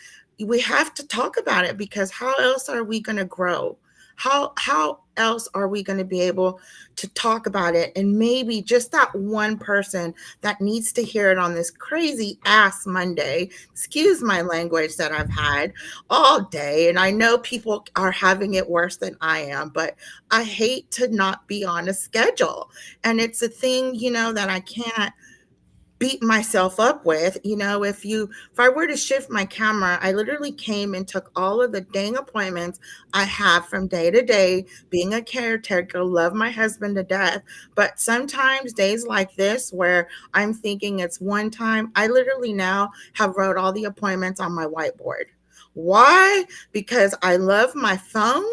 we have to talk about it because how else are we going to grow? How else are we going to be able to talk about it? And maybe just that one person that needs to hear it on this crazy ass Monday, excuse my language that I've had all day. And I know people are having it worse than I am, but I hate to not be on a schedule. And it's a thing, that I can't beat myself up with. If I were to shift my camera, I literally came and took all of the dang appointments I have from day to day, being a caretaker, love my husband to death. But sometimes days like this where I'm thinking it's one time, I literally now have wrote all the appointments on my whiteboard. Why? Because I love my phone,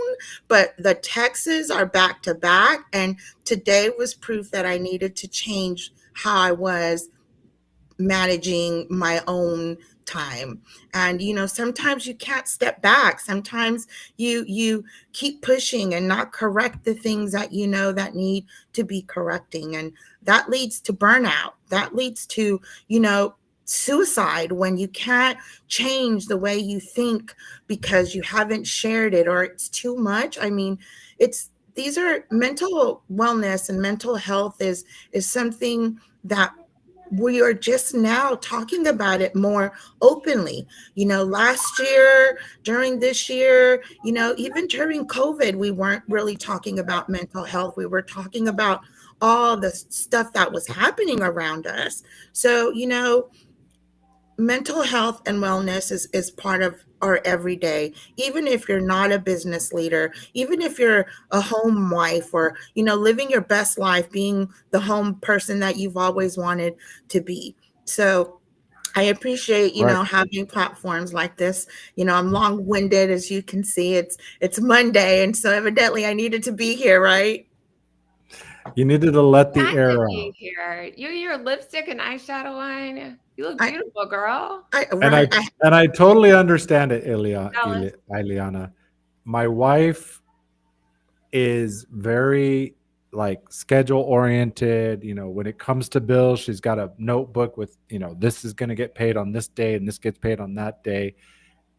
but the texts are back to back. And today was proof that I needed to change how I was managing my own time. And sometimes you can't step back. Sometimes you keep pushing and not correct the things that that need to be correcting, and that leads to burnout. That leads to suicide when you can't change the way you think because you haven't shared it or it's too much. I mean, it's these are mental wellness, and mental health is something that we are just now talking about it more openly. Last year, during this year, even during COVID, we weren't really talking about mental health. We were talking about all the stuff that was happening around us. So, mental health and wellness is part of our everyday. Even if you're not a business leader, even if you're a home wife, or living your best life, being the home person that you've always wanted to be. So I appreciate Right. having platforms like this. I'm long-winded, as you can see. It's Monday, and so evidently I needed to be here, right? You needed to let the Glad air to out. be here. Your lipstick and eyeshadow on. You look I beautiful, girl. I And right. I and I totally understand it, Jealous. Ileana. My wife is very like schedule oriented. When it comes to bills, she's got a notebook with, this is going to get paid on this day and this gets paid on that day.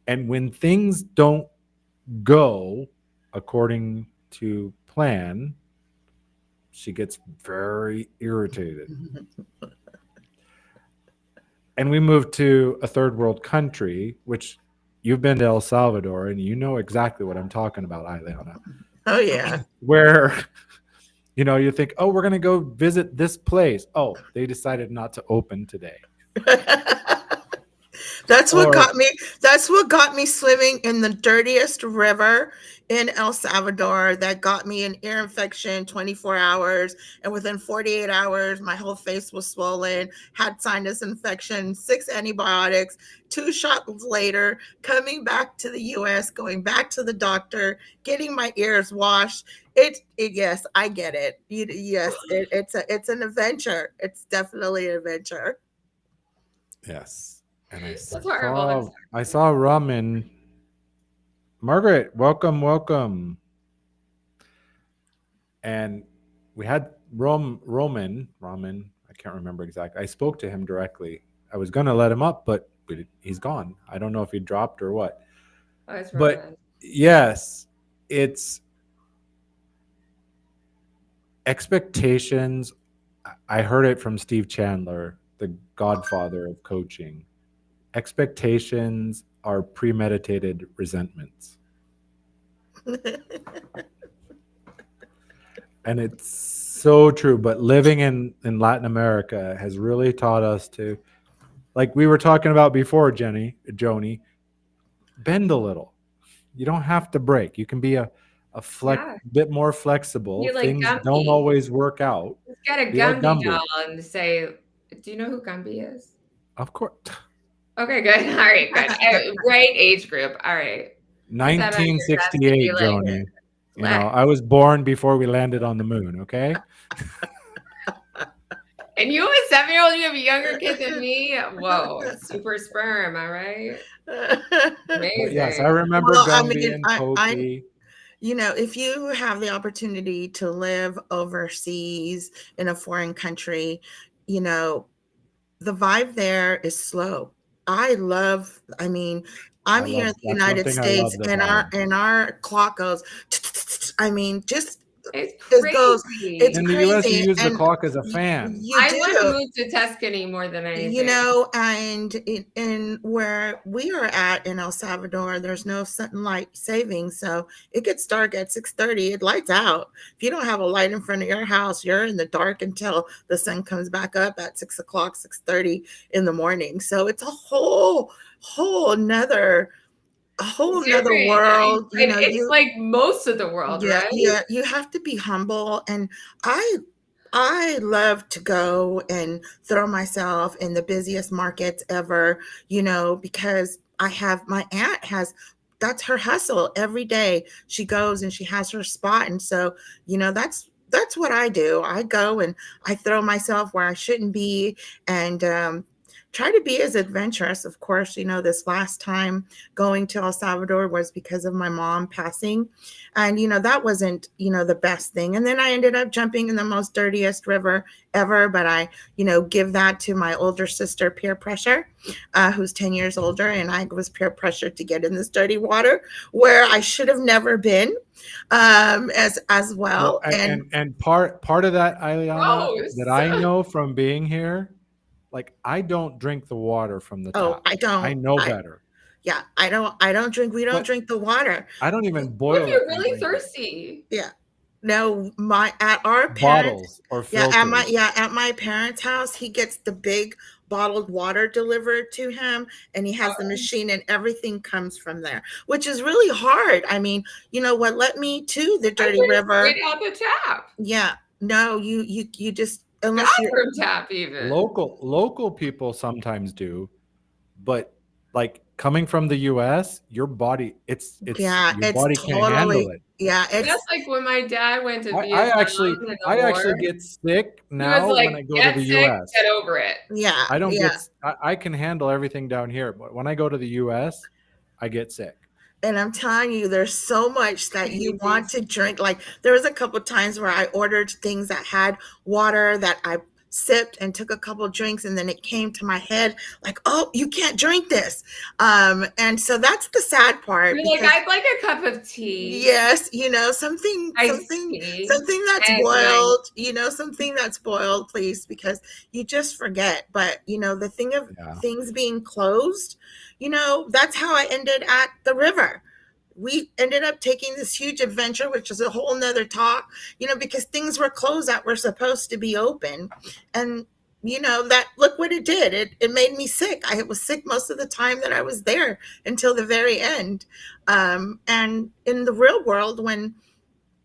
And when things don't go according to plan, she gets very irritated. And we moved to a third world country, which you've been to El Salvador and you know exactly what I'm talking about, Ileana, Oh yeah. where you think, oh, we're going to go visit this place. Oh, they decided not to open today. That's what Or, got me. That's what got me swimming in the dirtiest river in El Salvador. That got me an ear infection 24 hours. And within 48 hours, my whole face was swollen, had sinus infection, 6 antibiotics, 2 shots later, coming back to the US, going back to the doctor, getting my ears washed. Yes, I get it. Yes, it's an adventure. It's definitely an adventure. yes. And That's horrible. I saw ramen. Margaret, welcome, welcome. And we had Roman. I can't remember exactly. I spoke to him directly. I was going to let him up, but he's gone. I don't know if he dropped or what. Oh, it's But Roman. yes, it's expectations. I heard it from Steve Chandler, the godfather of coaching. Expectations are premeditated resentments. And it's so true. But living in Latin America has really taught us to, like we were talking about before, Joni, bend a little. You don't have to break. You can be a Yeah. bit more flexible. You like Things don't Gumby. always work out. Let's get a Be like Gumby Gumby. doll and say, do you know who Gumby is? Of course. Okay, good. All right, good. Right age group. All right. Put that on your desk and be 1968, like, Joni. flex. I was born before we landed on the moon, okay? And you, a 7-year-old, you have a younger kid than me? Whoa, super sperm, all right? But yes, I Amazing. remember Well, I Gumby mean, and Pokey. if you have the opportunity to live overseas in a foreign country, you know, the vibe there is slow. I mean, I'm here in the That's one United thing I States, love the and vibe. our clock goes, I mean, just It's it goes, it's crazy. In the US, you crazy. use the And clock as a fan. you I want to do. move to Tuscany more than anything. And in where we are at in El Salvador, there's no sunlight savings, so it gets dark at 6:30. It lights out. If you don't have a light in front of your house, you're in the dark until the sun comes back up at 6 o'clock, 6:30 in the morning. So it's whole another a whole It's nother different. world. It's like most of the world, Yeah, right? yeah, you have to be humble. And I I love to go and throw myself in the busiest markets ever, because I have my aunt has that's her hustle every day. She goes and she has her spot. And so, that's what I do. I go and I throw myself where I shouldn't be, and try to be as adventurous. Of course, this last time going to El Salvador was because of my mom passing. And, that wasn't, the best thing. And then I ended up jumping in the most dirtiest river ever. But I, give that to my older sister, peer pressure, who's 10 years older. And I was peer pressured to get in this dirty water where I should have never been, as Well, well. And and part of that, Ileana, that Gross. I know from being here, like I don't drink the water from the Oh, tap. I I don't. know better. Yeah, I don't drink. We don't But drink the water. I don't even What if boil it you're and really drink it. thirsty? Yeah. No, my at our parents, Bottles or filters. at my parents' house, he gets the big bottled water delivered to him, and he has the machine, and everything comes from there, which is really hard. I mean, you know what led me to the I dirty drink river? straight out the tap, Yeah. No, you just, unless you're, bathroom tap, even. Local people sometimes do, but like coming from the US, your body it's yeah, your it's body can't handle totally, it. yeah, That's it's, like when my dad went to I actually Vietnam in the I war. actually get sick He was now like, when I go to "Get the sick, US. get over it." yeah, I don't yeah. get I can handle everything down here, but when I go to the US, I get sick. And I'm telling you, there's so much that you want Babies. to drink. Like there was a couple times where I ordered things that had water that I sipped and took a couple drinks, and then it came to my head like, oh, you can't drink this. And so that's the sad part, You're like, because "I'd like a cup of tea, yes, you know, something, iced tea, something that's and it's nice." boiled, you know, something that's boiled, please, because you just forget. But, you know, the thing of Yeah. things being closed, you know, that's how I ended at the river. We ended up taking this huge adventure, which is a whole nother talk, you know, because things were closed that were supposed to be open. And, you know, that, look what it did. It made me sick. I was sick most of the time that I was there until the very end. And in the real world, when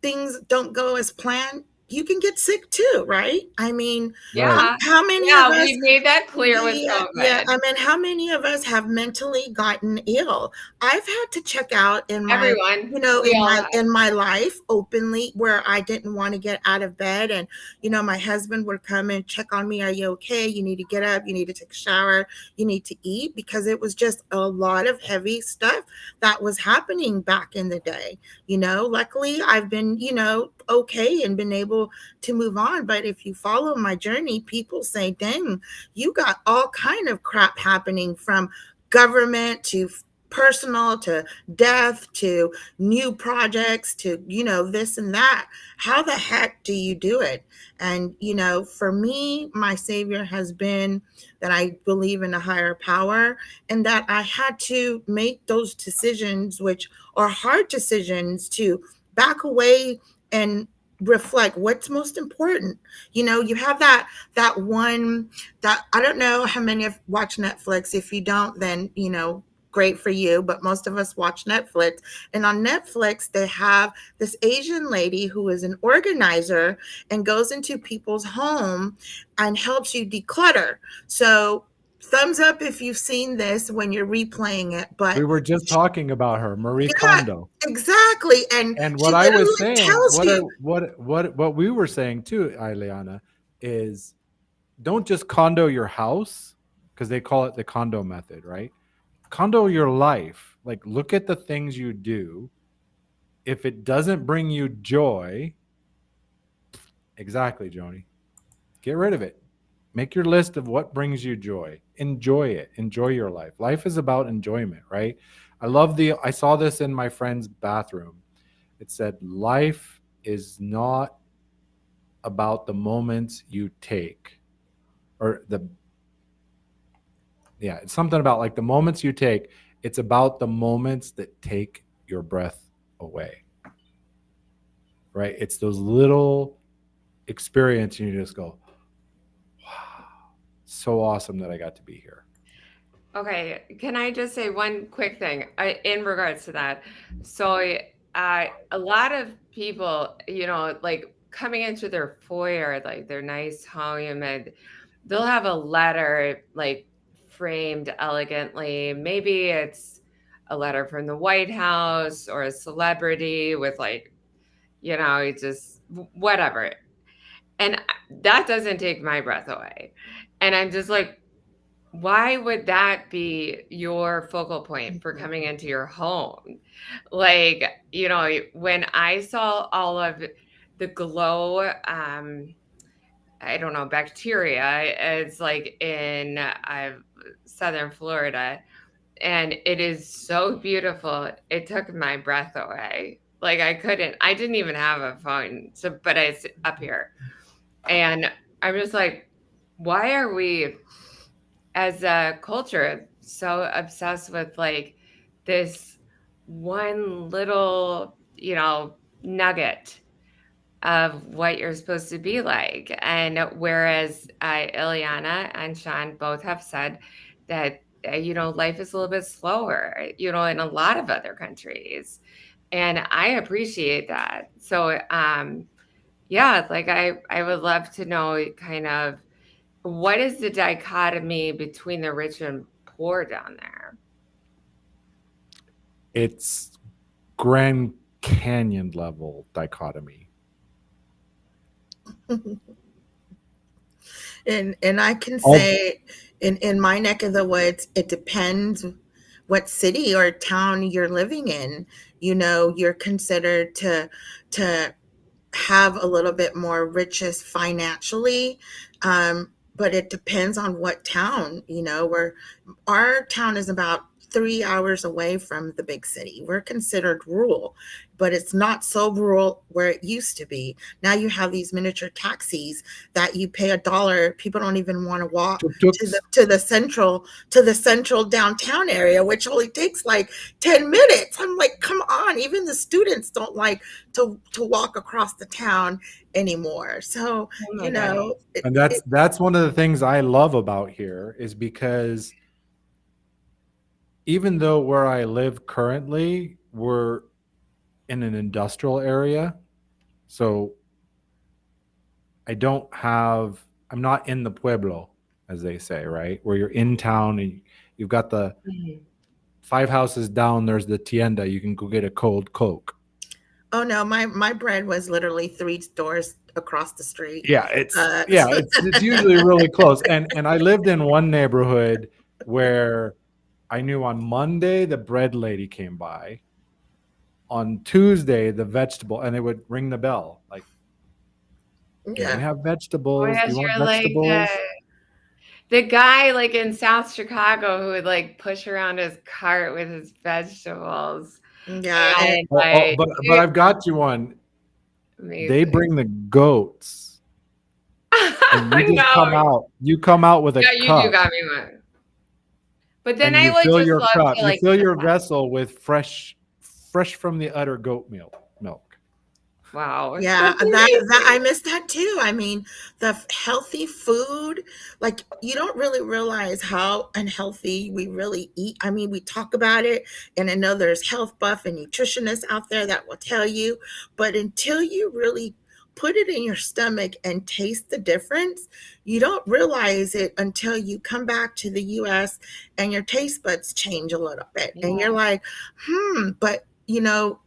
things don't go as planned, you can get sick too, right? I mean, Right. Yeah, how many of yeah, us, we made that clear with yeah, COVID. I mean, how many of us have mentally gotten ill? I've had to check out in my, Everyone, you know, we all have. in my life openly, where I didn't want to get out of bed, and you know, my husband would come and check on me. Are you okay? You need to get up. You need to take a shower. You need to eat, because it was just a lot of heavy stuff that was happening back in the day. You know, luckily I've been, you know, okay and been able to move on. But if you follow my journey, people say, dang, you got all kind of crap happening, from government to personal to death to new projects to, you know, this and that. How the heck do you do it? And you know, for me, my savior has been that I believe in a higher power, and that I had to make those decisions, which are hard decisions, to back away and reflect what's most important. You know, you have that one, that, I don't know how many have watched Netflix. If you don't, then you know, great for you, but most of us watch Netflix. And on Netflix, they have this Asian lady who is an organizer and goes into people's home and helps you declutter. So thumbs up if you've seen this when you're replaying it. But We were just talking about her, Marie yeah, Kondo. exactly. And And she what I was literally saying, tells you, what we were saying too, Ileana, is don't just condo your house, because they call it the condo method, right? Condo your life. Like look at the things you do. If it doesn't bring you joy, exactly, Joni, get rid of it. Make your list of what brings you joy. Enjoy it. Enjoy your life. Life is about enjoyment, right? I saw this in my friend's bathroom. It said, life is not about the moments you take, or it's something about like the moments you take. It's about the moments that take your breath away, right? It's those little experiences you just go, wow, so awesome that I got to be here. Okay, can I just say one quick thing in regards to that? So, a lot of people, you know, like coming into their foyer, like their nice home, and they'll have a letter like framed elegantly. Maybe it's a letter from the White House or a celebrity with like, you know, it's just whatever. And that doesn't take my breath away. And I'm just like, why would that be your focal point for coming into your home? Like, you know, when I saw all of the glow, I don't know, bacteria, it's like in southern Florida, and it is so beautiful. It took my breath away. Like I didn't even have a phone. So, but it's up here. And I'm just like, why are we as a culture so obsessed with like this one little, nugget of what you're supposed to be like. And whereas Ileana and Sean both have said that, life is a little bit slower, in a lot of other countries. And I appreciate that. So, yeah, like I would love to know kind of what is the dichotomy between the rich and poor down there? It's Grand Canyon level dichotomy. And I can All say in my neck of the woods, it depends what city or town you're living in. You're considered to have a little bit more riches financially. But it depends on what town, where our town is about 3 hours away from the big city. We're considered rural, but it's not so rural where it used to be. Now you have these miniature taxis that you pay $1. People don't even want to walk to tuk-tuks. the central downtown area, which only takes like 10 minutes. I'm like, come on, even the students don't like to walk across the town anymore. So, Oh my God. And that's one of the things I love about here is because even though where I live currently, we're in an industrial area, so I'm not in the pueblo, as they say, right? Where you're in town and you've got the Mhm. 5 houses down, there's the tienda. You can go get a cold Coke. oh no, my bread was literally 3 stores across the street. Yeah, it's Uh, yeah, it's usually really close. And I lived in one neighborhood where I knew on Monday the bread lady came by. On Tuesday, the vegetable, and it would ring the bell like, "Can we yeah. have Oh my vegetables? Do gosh, you want you're like vegetables?" the guy like in South Chicago who would like push around his cart with his vegetables. Yeah, And Oh, like, but I've got you one. They amazing. bring the goats, and you just No, come out with a yeah, you do cup, got me one. But then and I you would fill just your love cup, to you like fill eat your that. vessel with fresh from the udder goat milk. Wow, yeah, that's that I amazing. miss that too. I mean, healthy food, like you don't really realize how unhealthy we really eat. I mean, we talk about it, and I know there's health buff and nutritionists out there that will tell you, but until you really put it in your stomach and taste the difference, you don't realize it until you come back to the US and your taste buds change a little bit. And Yeah, you're like, but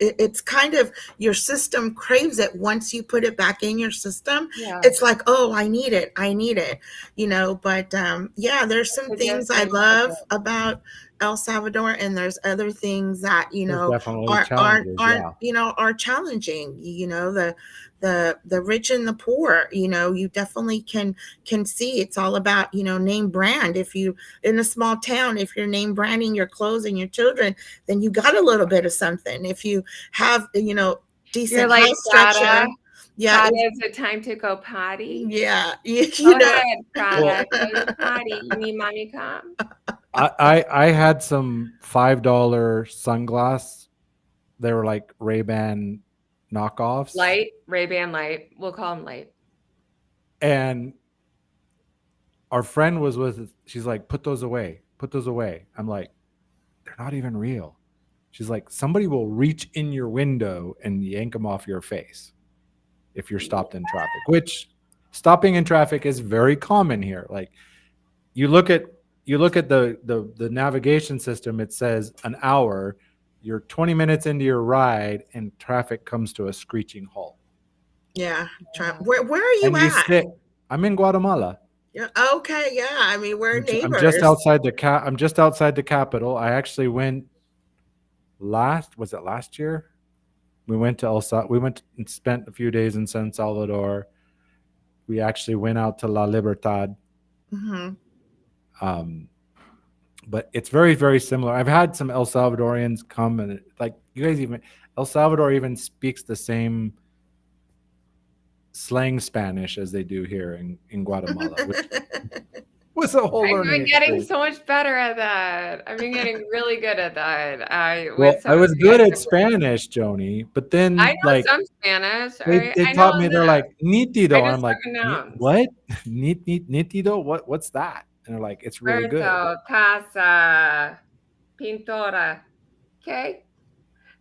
it's kind of your system craves it once you put it back in your system. yeah. It's like, oh, I need it. But yeah, there's some It's a things I different love culture. about El Salvador, and there's other things that There's definitely aren't challenges, aren't yeah. are challenging. The rich and the poor, you definitely can see it's all about name brand. If you in a small town, if you're name branding your clothes and your children, then you got a little bit of something. If you have, You're decent like house Prada. structure, yeah, Prada, is it time to go potty? yeah, Go ahead, Prada. Well, Go to the potty. You need mommy come. I had some $5 sunglass. They were like Ray-Ban knockoffs, Light, Ray-Ban light. We'll call them light. and our friend was with us. She's like, "Put those away. Put those away." I'm like, "They're not even real." She's like, "Somebody will reach in your window and yank them off your face if you're stopped in traffic." Which stopping in traffic is very common here. Like you look at the navigation system, it says an hour. You're 20 minutes into your ride, and traffic comes to a screeching halt. yeah. Yeah. Where are you And you at? sit. I'm in Guatemala. Yeah, okay, yeah. I mean, we're I'm just neighbors. outside I'm just outside the capital. I actually went was it last year? We went to we went and spent a few days in San Salvador. We actually went out to La Libertad. Hmm. Um, but it's very, very similar. I've had some El Salvadorians come and like you guys even El Salvador even speaks the same slang Spanish as they do here in Guatemala, which was a whole I've learning been getting experience. so much better at that. I've been getting really good at that. Well, With some I of was the good at guys. Spanish, Joni, but I then know like some Spanish. All they right, they I taught know me, they're enough. like nítido, I and just I'm like, learned nouns. what? Nítido? What's that? And they're like, it's really good. Berto, casa, pintora. Okay,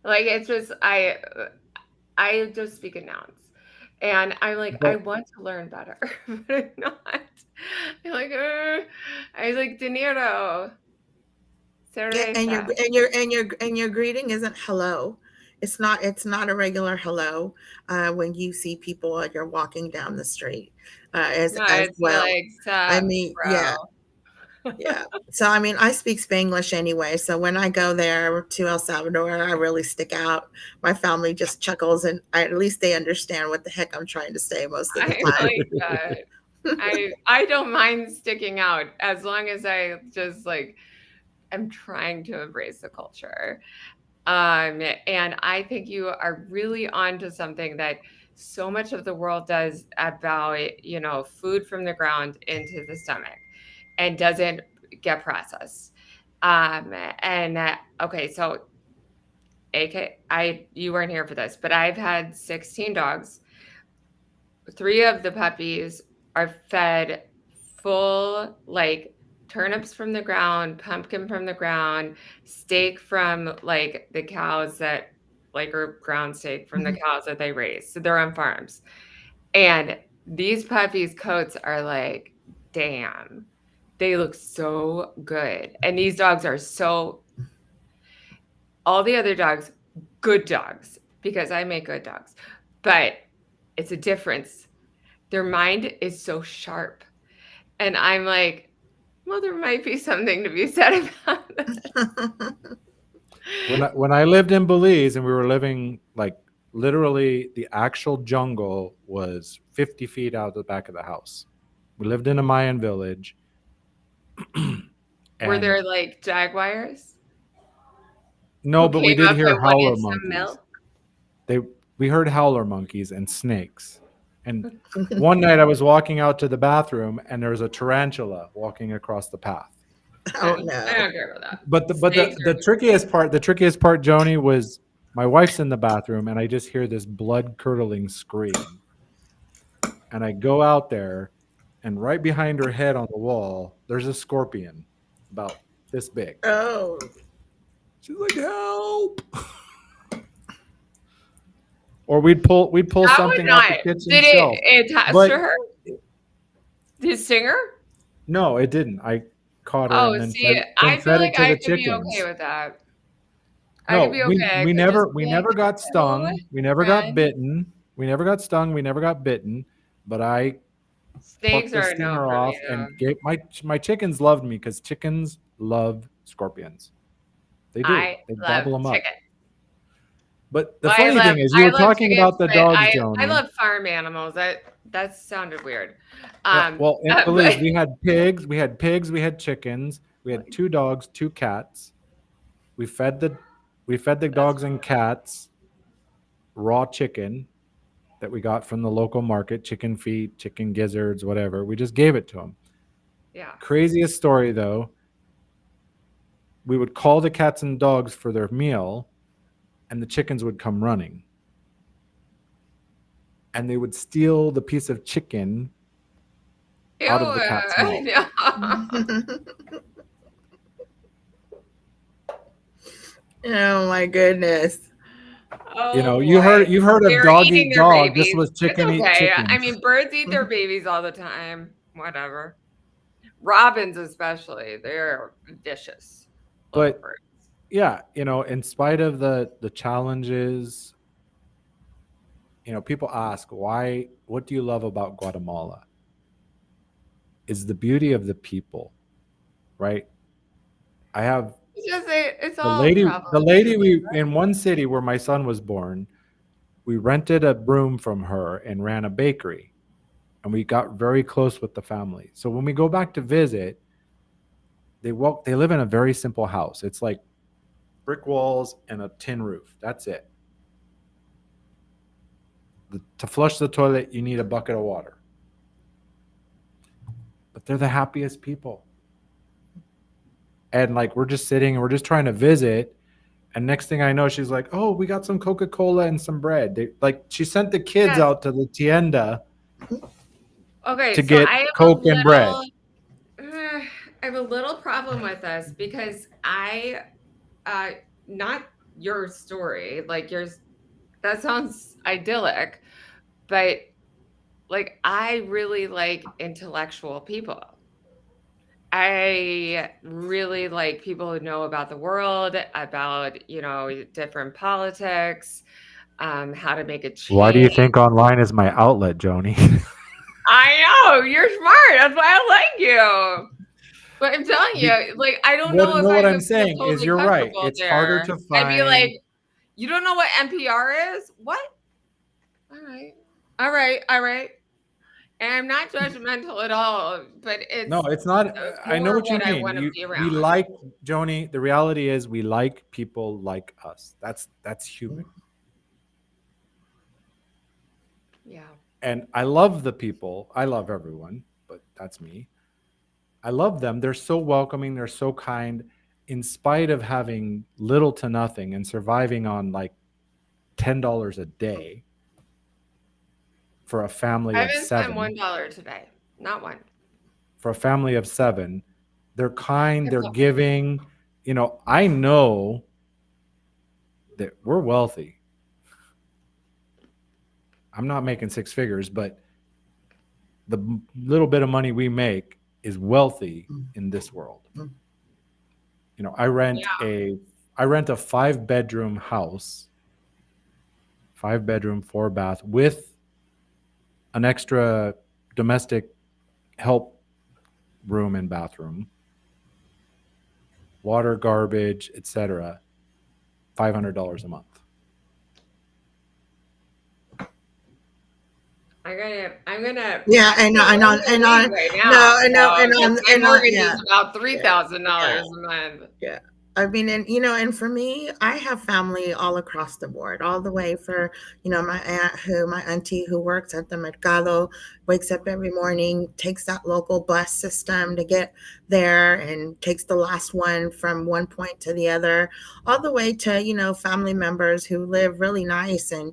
like it's just I just speak in nouns. And I'm like, I But want to learn better, but I'm not. I'm like, I was like, dinero, Yeah, and your cerveza. and your and your and your greeting isn't hello. It's not a regular hello when you see people and you're walking down the street No, as it's well. like, I sup, mean, yeah, bro. yeah. So I mean, I speak Spanglish anyway. So when I go there to El Salvador, I really stick out. My family just chuckles, and at least they understand what the heck I'm trying to say most of the I time. like that. I don't mind sticking out as long as I just like am trying to embrace the culture. And I think you are really onto something that so much of the world does about, food from the ground into the stomach and doesn't get processed. And okay, so you weren't here for this, but I've had 16 dogs. 3 of the puppies are fed full, like, turnips from the ground, pumpkin from the ground, steak from, like, the cows that or ground steak from the cows that they raise. So they're on farms. And these puppies' coats are like, damn, they look so good. And these dogs are all the other dogs, good dogs, because I make good dogs. But it's a difference. Their mind is so sharp. And I'm like, well, there might be something to be said about that. when I lived in Belize and we were living like literally the actual jungle was 50 feet out the back of the house. We lived in a Mayan village. Were And there like jaguars no, who but we came did up hear and wanted howler some monkeys. milk? They we heard howler monkeys and snakes. And one night I was walking out to the bathroom and there was a tarantula walking across the path. Oh I no. don't care about that. But Snakes the trickiest part, Joni, was my wife's in the bathroom and I just hear this blood curdling scream. And I go out there and right behind her head on the wall, there's a scorpion about this big. Oh. She's like, help. Or we'd pull that would something off not. the kitchen Did shelf. it attach But to her? Did sting her? no, it didn't. I caught her and Oh, then see, then I feel fed it like to I the could be okay chickens. with that. I could No, be okay. I could just we be like, never got oh, stung. We never got friend. bitten. We never got stung. We never got bitten. But I plucked Snakes the are a no stinger for off me, and though. gave my chickens loved me because chickens love scorpions. They do. I They love gobble them up. chicken. But the Well, funny thing is, you I were love talking chickens, about the but dogs, I Joni. love farm animals. That sounded weird. Yeah, well, in But Belize, we had pigs, we had chickens, we had 2 dogs, 2 cats. We fed the that's dogs and cats raw chicken that we got from the local market, chicken feet, chicken gizzards, whatever. We just gave it to them. yeah. Craziest story though, we would call the cats and dogs for their meal and the chickens would come running. And they would steal the piece of chicken Ew, out of the cat's mouth. no. Oh my goodness. Oh You've boy. heard of They're dog eating eat their dog. This babies. was It's chicken eat okay. chicken. I mean, birds eat their babies all the time. Whatever. Robins, especially, they're vicious. Little But birds. yeah, in spite of the challenges, people ask what do you love about Guatemala? Is the beauty of the people, right? I have It's just it's the all lady travel. the lady we in one city where my son was born, we rented a room from her and ran a bakery. And we got very close with the family. So when we go back to visit, they live in a very simple house. It's like brick walls and a tin roof. That's it. To flush the toilet, you need a bucket of water. But but they're the happiest people. And like we're just sitting and we're just trying to visit. And next thing I know, she's like, "Oh, we got some Coca-Cola and some bread." Like she sent the kids out to the tienda Okay, to so get I have Coke and bread. I have a little problem with this because not your story, like yours, that sounds idyllic, but like I really like intellectual people. I really like people who know about the world, about, different politics, how to make a Why do you change. think online is my outlet, Joni? I know, you're smart. That's why I like you. But I'm telling you, like, I don't know if I what I'm would feel saying is totally you're right. comfortable It's harder there. to I'd be like, find. you don't know what NPR is? What? All right. All right. All right. And I'm not judgmental at all, but No, it's not. it's I know more what you what I mean. want to be We around. like Joni. The reality is, we like people like us. That's human. Yeah. And I love the people. I love everyone, but that's me. I love them. They're so welcoming. They're so kind. In spite of having little to nothing and surviving on like $10 a day for a family I of haven't spent seven, $1 today. Not one. for a family of seven, they're kind. They're giving. I know that we're wealthy. I'm not making six figures, but the little bit of money we make is wealthy in this world. I rent a 5-bedroom house, 5-bedroom, 4-bath with an extra domestic help room and bathroom, water, garbage, etc. $500 a month. I'm gonna. Yeah, I'm and gonna on leave right now. no, So, 'cause my mortgage yeah, is about yeah, $3,000 a month. yeah. I mean, and for me, I have family all across the board, all the way for, my auntie who works at the mercado, wakes up every morning, takes that local bus system to get there and takes the last one from one point to the other, all the way to, family members who live really nice and,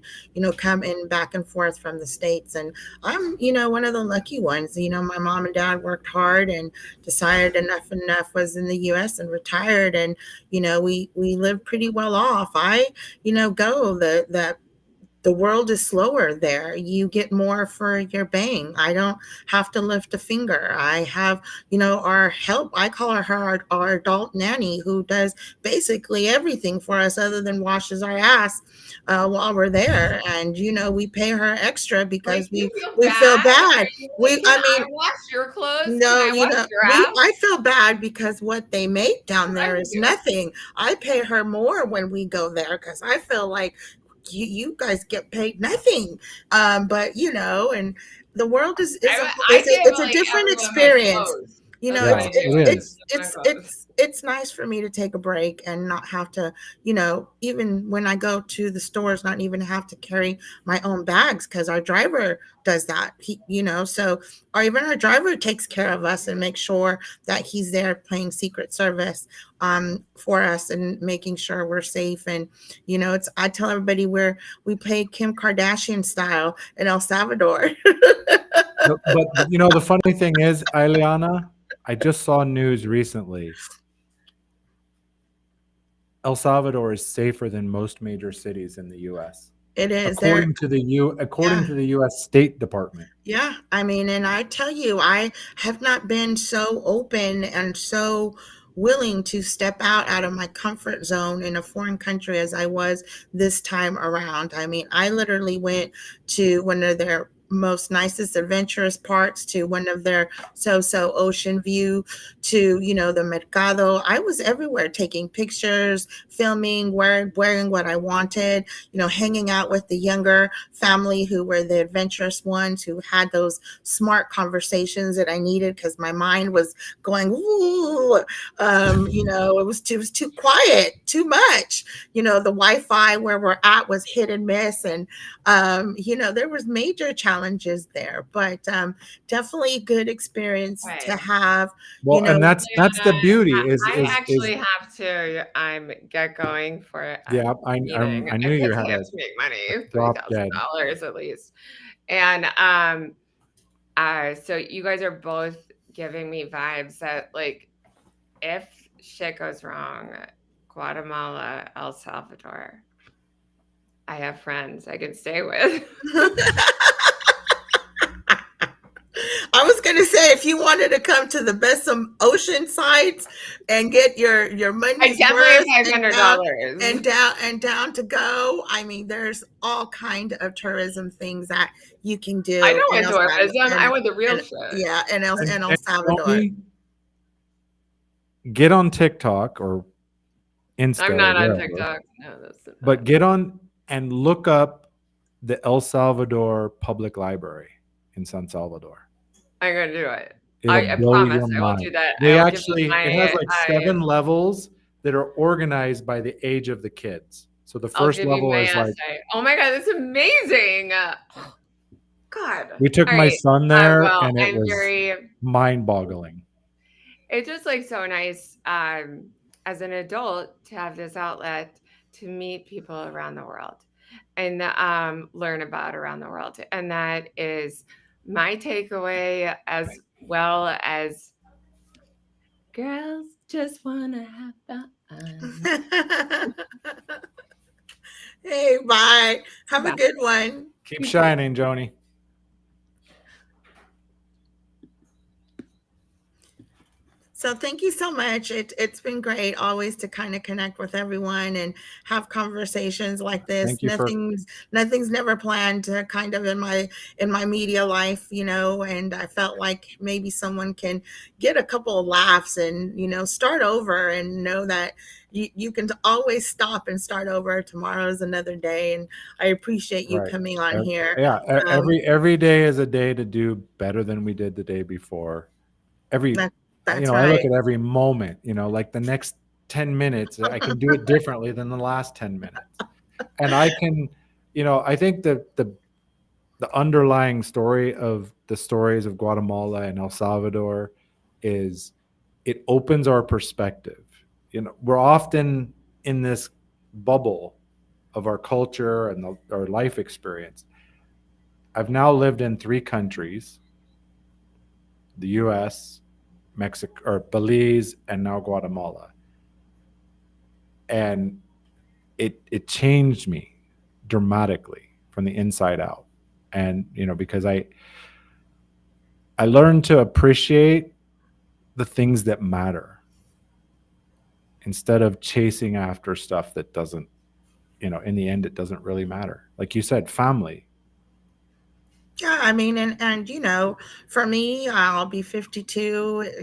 come in back and forth from the States. And I'm, one of the lucky ones. My mom and dad worked hard and decided enough was in the US and retired. And we live pretty well off. I go the world is slower there. You get more for your bang. I don't have to lift a finger. I have, our help. I call our adult nanny who does basically everything for us other than washes our ass while we're there. And, we pay her extra Like, because you we feel Are bad. you like, can I wash your clothes? Can No, I wash your ass? I feel bad because what they make down there Thank is you. nothing. I pay her more when we go there because I feel like you guys get paid nothing. But and the world I give it's a like different everyone my experience. clothes. That's what I do. It I is. give my clothes. It's nice for me to take a break and not have to, even when I go to the stores, not even have to carry my own bags because our driver does that. So or even our driver takes care of us and makes sure that he's there playing Secret Service for us and making sure we're safe. And it's I tell everybody we play Kim Kardashian style in El Salvador. But the funny thing is, Ileana, I just saw news recently. El Salvador is safer than most major cities in the U.S. It is there. according to the U.S. State Department. Yeah, I mean, and I tell you, I have not been so open and so willing to step out of my comfort zone in a foreign country as I was this time around. I mean, I literally went to one of their most nicest adventurous parts, to one of their so ocean view, to the mercado. I was everywhere taking pictures, filming, wearing what I wanted, hanging out with the younger family who were the adventurous ones who had those smart conversations that I needed because my mind was going, ooh, it was too quiet, too much. The Wi-Fi where we're at was hit and miss. And, there was major challenges challenges there, but definitely a good experience to Right. have, you Well, know. and that's the beauty I is actually have to get going for a yeah, meeting. I I knew you had definitely have a to make money, three drop thousand dead. dollars at least. And so you guys are both giving me vibes that like if shit goes wrong, Guatemala, El Salvador, I have friends I can stay with. I was gonna say, if you wanted to come to the best of ocean sites and get your I money's definitely have worth five and hundred down dollars. and down to go. I mean, there's all kind of tourism things that you can I do don't in want El Salvador tourism. I want the real and shit. yeah, in El And Salvador. Tony, get on TikTok or I'm Insta or not on wherever, TikTok. No, that's but get on and look up the El Salvador Public Library in San Salvador. I'm gonna do it. It'll I blow promise your I will do mind. that. I They will give you actually it has my like 7 levels that are organized by the age of the kids. So the I'll first give you level my is like essay. Oh my god, that's amazing. God. we took All my right. son there Well, and it I'm was very mind-boggling. it's just like so nice as an adult to have this outlet to meet people around the world and learn about around the world. And that is my takeaway as well as girls just wanna have fun. Hey, bye. Have a Bye. good one. Keep You too. shining, Joni. So thank you so much. It's been great always to kind of connect with everyone and have conversations like this. Thank you for Nothing's never planned to kind of in my media life, and I felt like maybe someone can get a couple of laughs and, start over and know that you can always stop and start over. Tomorrow is another day. And I appreciate you right. coming on here. Yeah, Um, every day is a day to do better than we did the day before. Every that, that's I look right. at every moment, like the next 10 minutes, I can do it differently than the last 10 minutes. And I can, I think the underlying story of the stories of Guatemala and El Salvador is it opens our perspective. We're often in this bubble of our culture and our life experience. I've now lived in 3 countries: the US, Mexico, or Belize, and now Guatemala. And it changed me dramatically from the inside out. And because I learned to appreciate the things that matter instead of chasing after stuff that doesn't, in the end it doesn't really matter. Like you said, family. Yeah, I mean, and for me, I'll be 52,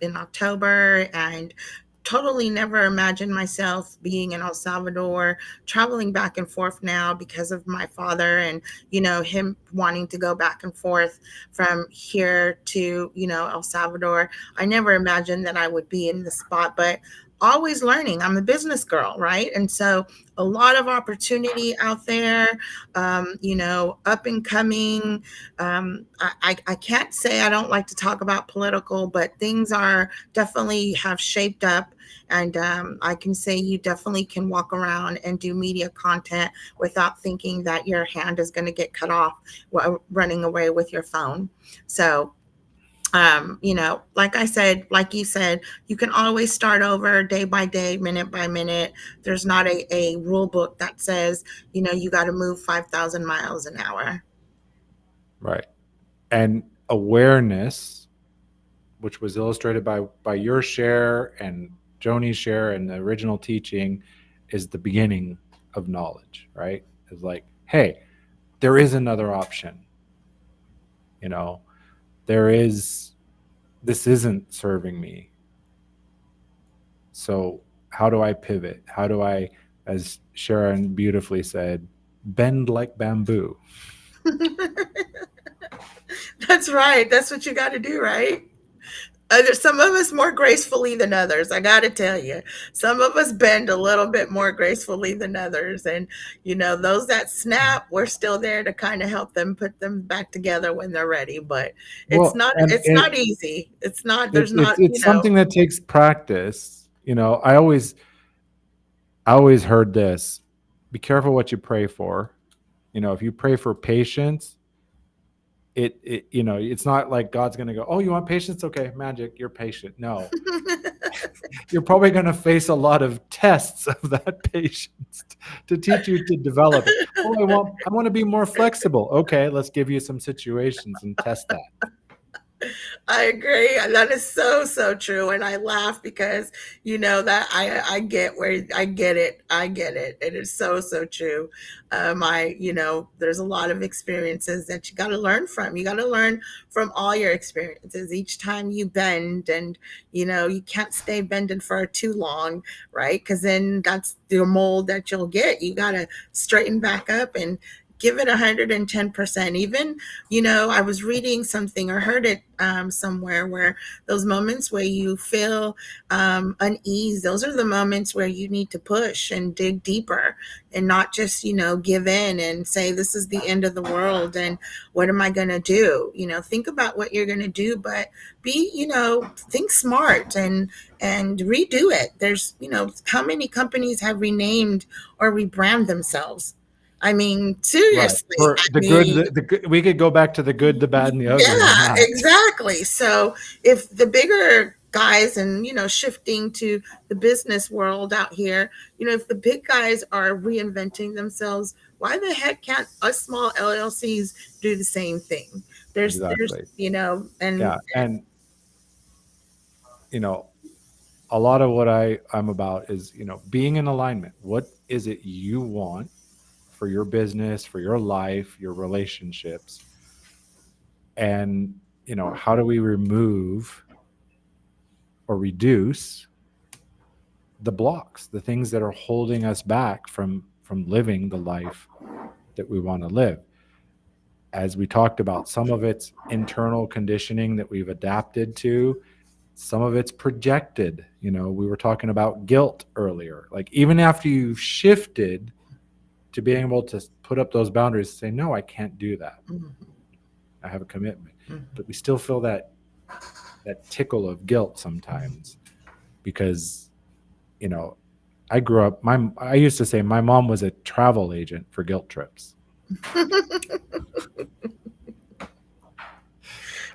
in October, and totally never imagined myself being in El Salvador, traveling back and forth now because of my father and, him wanting to go back and forth from here to, El Salvador. I never imagined that I would be in the spot, but always learning. I'm a business girl, right? And so a lot of opportunity out there, up and coming. I can't say I don't like to talk about political, but things are definitely have shaped up. And I can say you definitely can walk around and do media content without thinking that your hand is going to get cut off while running away with your phone. So, like I said, like you said, you can always start over day by day, minute by minute. There's not a rule book that says, you got to move 5,000 miles an hour. Right. And awareness, which was illustrated by your share and Joni's share and the original teaching, is the beginning of knowledge, right? It's like, hey, there is another option. This isn't serving me. So how do I pivot? How do I, as Sharon beautifully said, bend like bamboo? That's right. That's what you got to do, right? There's some of us more gracefully than others. I got to tell you, some of us bend a little bit more gracefully than others, and those that snap, we're still there to kind of help them put them back together when they're ready. But it's Well, not and it's not easy. It's not. it, There's it's not. it's something that takes practice. I always heard this: be careful what you pray for. If you pray for patience, it's not like God's going to go, oh, you want patience? Okay, magic, you're patient. No, you're probably going to face a lot of tests of that patience to teach you to develop it. Oh, I want to be more flexible. Okay, let's give you some situations and test that. I agree. That is so, so true. And I laugh because that I get where I get it. I get it. It is so, so true. There's a lot of experiences that you got to learn from. You got to learn from all your experiences each time you bend, and you can't stay bending for too long, right? Because then that's the mold that you'll get. You got to straighten back up and give it 110%. Even, I was reading something or heard it somewhere where those moments where you feel unease, those are the moments where you need to push and dig deeper and not just, give in and say, this is the end of the world and what am I going to do? Think about what you're going to do, but think smart and redo it. There's, how many companies have renamed or rebrand themselves? I mean, Right. seriously. For I the good, mean, we could go back to the good, the bad, and the ugly on yeah, that. exactly. So if the bigger guys and, shifting to the business world out here, if the big guys are reinventing themselves, why the heck can't us small LLCs do the same thing? There's, Exactly. and Yeah. And, you know, a lot of what I'm about is, being in alignment. What is it you want for your business, for your life, your relationships? And, how do we remove or reduce the blocks, the things that are holding us back from living the life that we want to live? As we talked about, some of it's internal conditioning that we've adapted to, some of it's projected. We were talking about guilt earlier. Like, even after you've shifted to being able to put up those boundaries, say, no, I can't do that. I have a commitment. But we still feel that tickle of guilt sometimes because, I grew up, I used to say my mom was a travel agent for guilt trips.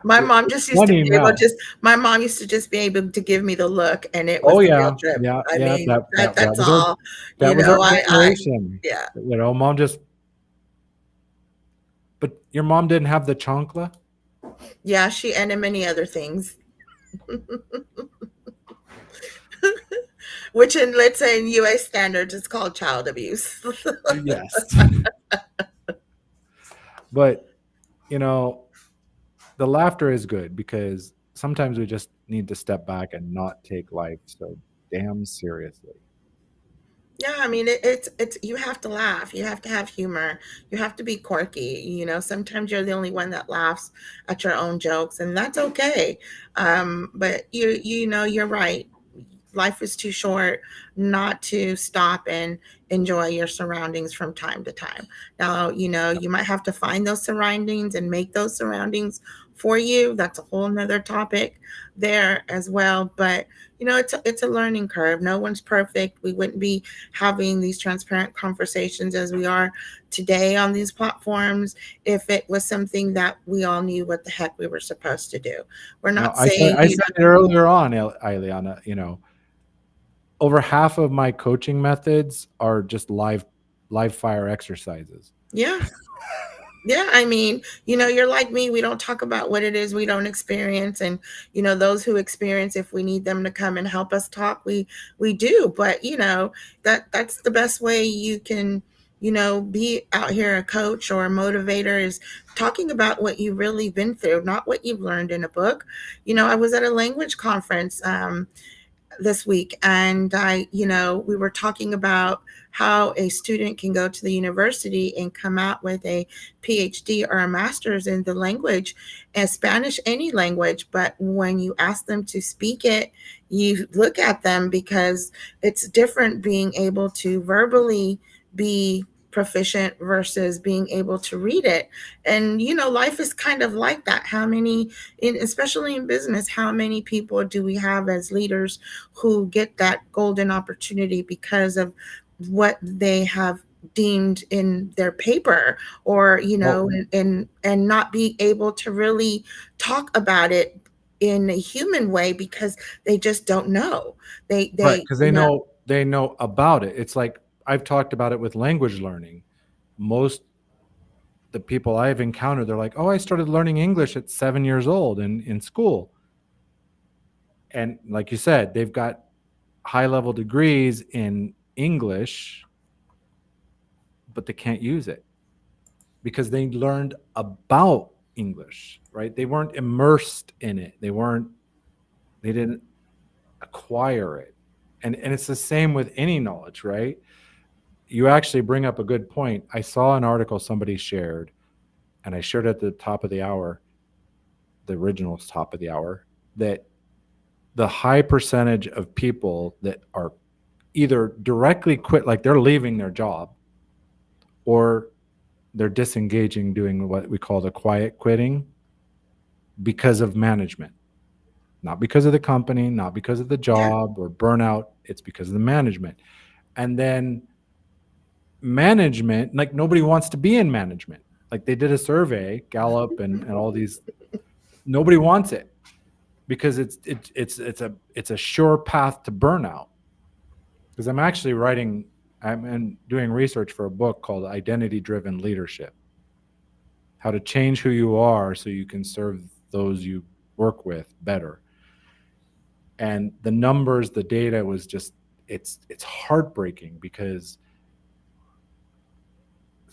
my mom just used to Funny be able now. my mom used to just be able to give me the look, and it was Oh the yeah, guilt trip. yeah, I yeah. mean, That that's was our all. that was our I preparation. yeah. Mom just. But your mom didn't have the chancla. Yeah, she and many other things. Which in, let's say, in US standards, it's called child abuse. Yes. But you know, the laughter is good because sometimes we just need to step back and not take life so damn seriously. Yeah, I mean, it's you have to laugh. You have to have humor. You have to be quirky. Sometimes you're the only one that laughs at your own jokes, and that's okay. But you're right. Life is too short not to stop and enjoy your surroundings from time to time. Now, you might have to find those surroundings and make those surroundings for you. That's a whole nother topic there as well. But it's a learning curve. No one's perfect. We wouldn't be having these transparent conversations as we are today on these platforms if it was something that we all knew what the heck we were supposed to do. We're No, not I said saying I said it earlier on, Ileana. Over half of my coaching methods are just live fire exercises. yeah. Yeah, I mean, you're like me. We don't talk about what it is we don't experience, and those who experience, if we need them to come and help us talk, we do. But that's the best way you can be out here a coach or a motivator is talking about what you've really been through, not what you've learned in a book. I was at a language conference this week, and we were talking about how a student can go to the university and come out with a PhD or a master's in the language, and Spanish, any language. But when you ask them to speak it, you look at them, because it's different being able to verbally be proficient versus being able to read it. And life is kind of like that. How many, especially in business, how many people do we have as leaders who get that golden opportunity because of what they have deemed in their paper, or Well, and not be able to really talk about it in a human way, because they just don't know. they right, they because you know they know about it. It's like I've talked about it with language learning. Most the people I've encountered, they're like, "Oh, I started learning English at 7 years old in school," and like you said, they've got high level degrees in English, but they can't use it because they learned about English, right? They weren't immersed in it. They didn't acquire it. And it's the same with any knowledge, right? You actually bring up a good point. I saw an article somebody shared, and I shared at the top of the hour, the original top of the hour, that the high percentage of people that are either directly quit, like they're leaving their job, or they're disengaging, doing what we call the quiet quitting, because of management. Not because of the company, not because of the yeah, job or burnout. It's because of the management. And then management, like nobody wants to be in management. Like they did a survey, Gallup and all these, nobody wants it because it's a sure path to burnout. Because I'm doing research for a book called Identity Driven Leadership. How to change who you are so you can serve those you work with better. And the numbers, the data was just, it's heartbreaking, because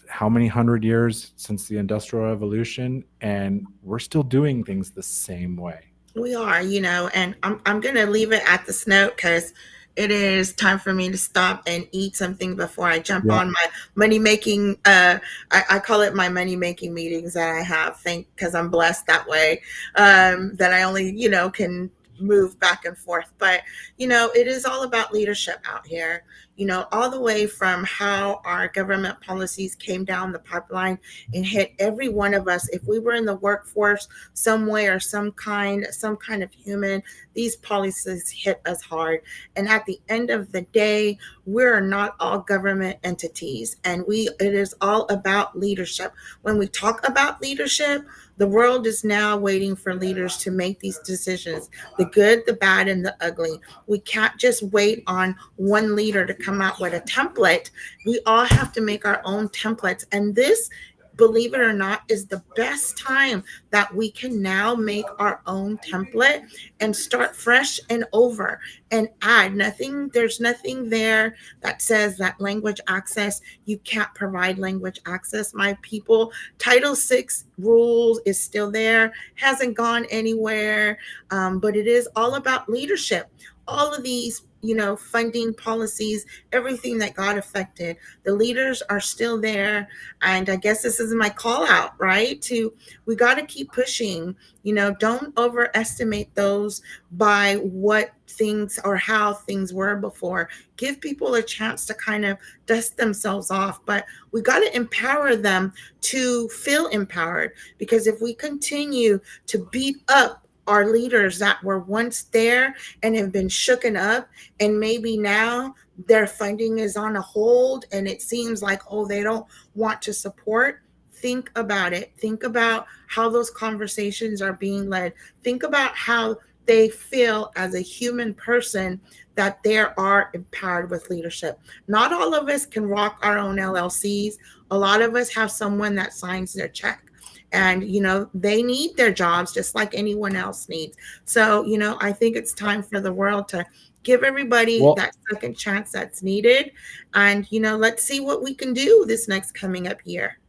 how many 100 years since the Industrial Revolution, and we're still doing things the same way. we are, and I'm gonna leave it at this note, because it is time for me to stop and eat something before I jump Yeah. on my money making. I call it my money making meetings that I have. Because I'm blessed that way. That I only can move back and forth. But it is all about leadership out here. All the way from how our government policies came down the pipeline and hit every one of us. If we were in the workforce some way, or some kind of human, these policies hit us hard. And at the end of the day, we're not all government entities, and it is all about leadership. When we talk about leadership, the world is now waiting for leaders to make these decisions, the good, the bad, and the ugly. We can't just wait on one leader to come out with a template. We all have to make our own templates. And this, believe it or not, is the best time that we can now make our own template and start fresh and over and add nothing. There's nothing there that says that language access, you can't provide language access. My people, Title VI rules is still there, hasn't gone anywhere. But it is all about leadership. All of these funding policies, everything that got affected, the leaders are still there. And I guess this is my call out, right? We got to keep pushing. Don't overestimate those by what things or how things were before. Give people a chance to kind of dust themselves off, but we got to empower them to feel empowered. Because if we continue to beat up our leaders that were once there and have been shooken up, and maybe now their funding is on a hold, and it seems like, oh, they don't want to support. Think about it. Think about how those conversations are being led. Think about how they feel as a human person, that they are empowered with leadership. Not all of us can rock our own LLCs. A lot of us have someone that signs their check, and they need their jobs just like anyone else needs. So I think it's time for the world to give everybody Well, that second chance that's needed. And let's see what we can do this next coming up year.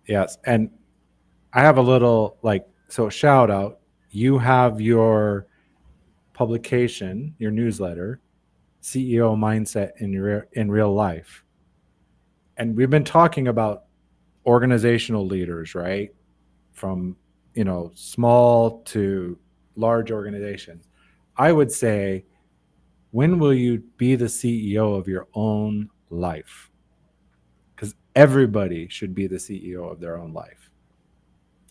yes. And I have a little, like, so shout out. You have your publication, your newsletter, CEO Mindset in real life. And we've been talking about organizational leaders, right? From, small to large organizations. I would say, when will you be the CEO of your own life? Because everybody should be the CEO of their own life.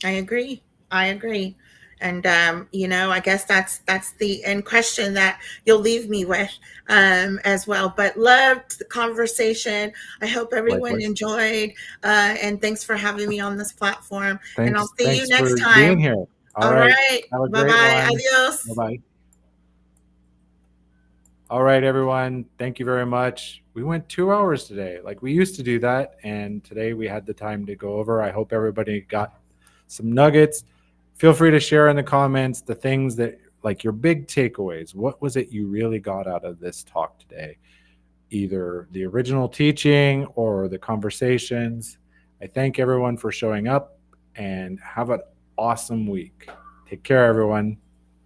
I agree. I agree. And I guess that's the end question that you'll leave me with as well. But loved the conversation. I hope everyone Likewise. enjoyed. And thanks for having me on this platform. And I'll see you Thanks next for time. being here. All right. right. Have a Bye great bye. one. Adios. Bye-bye. All right, everyone. Thank you very much. We went 2 hours today. Like we used to do that. And today we had the time to go over. I hope everybody got some nuggets. Feel free to share in the comments the things that, like, your big takeaways. What was it you really got out of this talk today? Either the original teaching or the conversations. I thank everyone for showing up, and have an awesome week. Take care, everyone.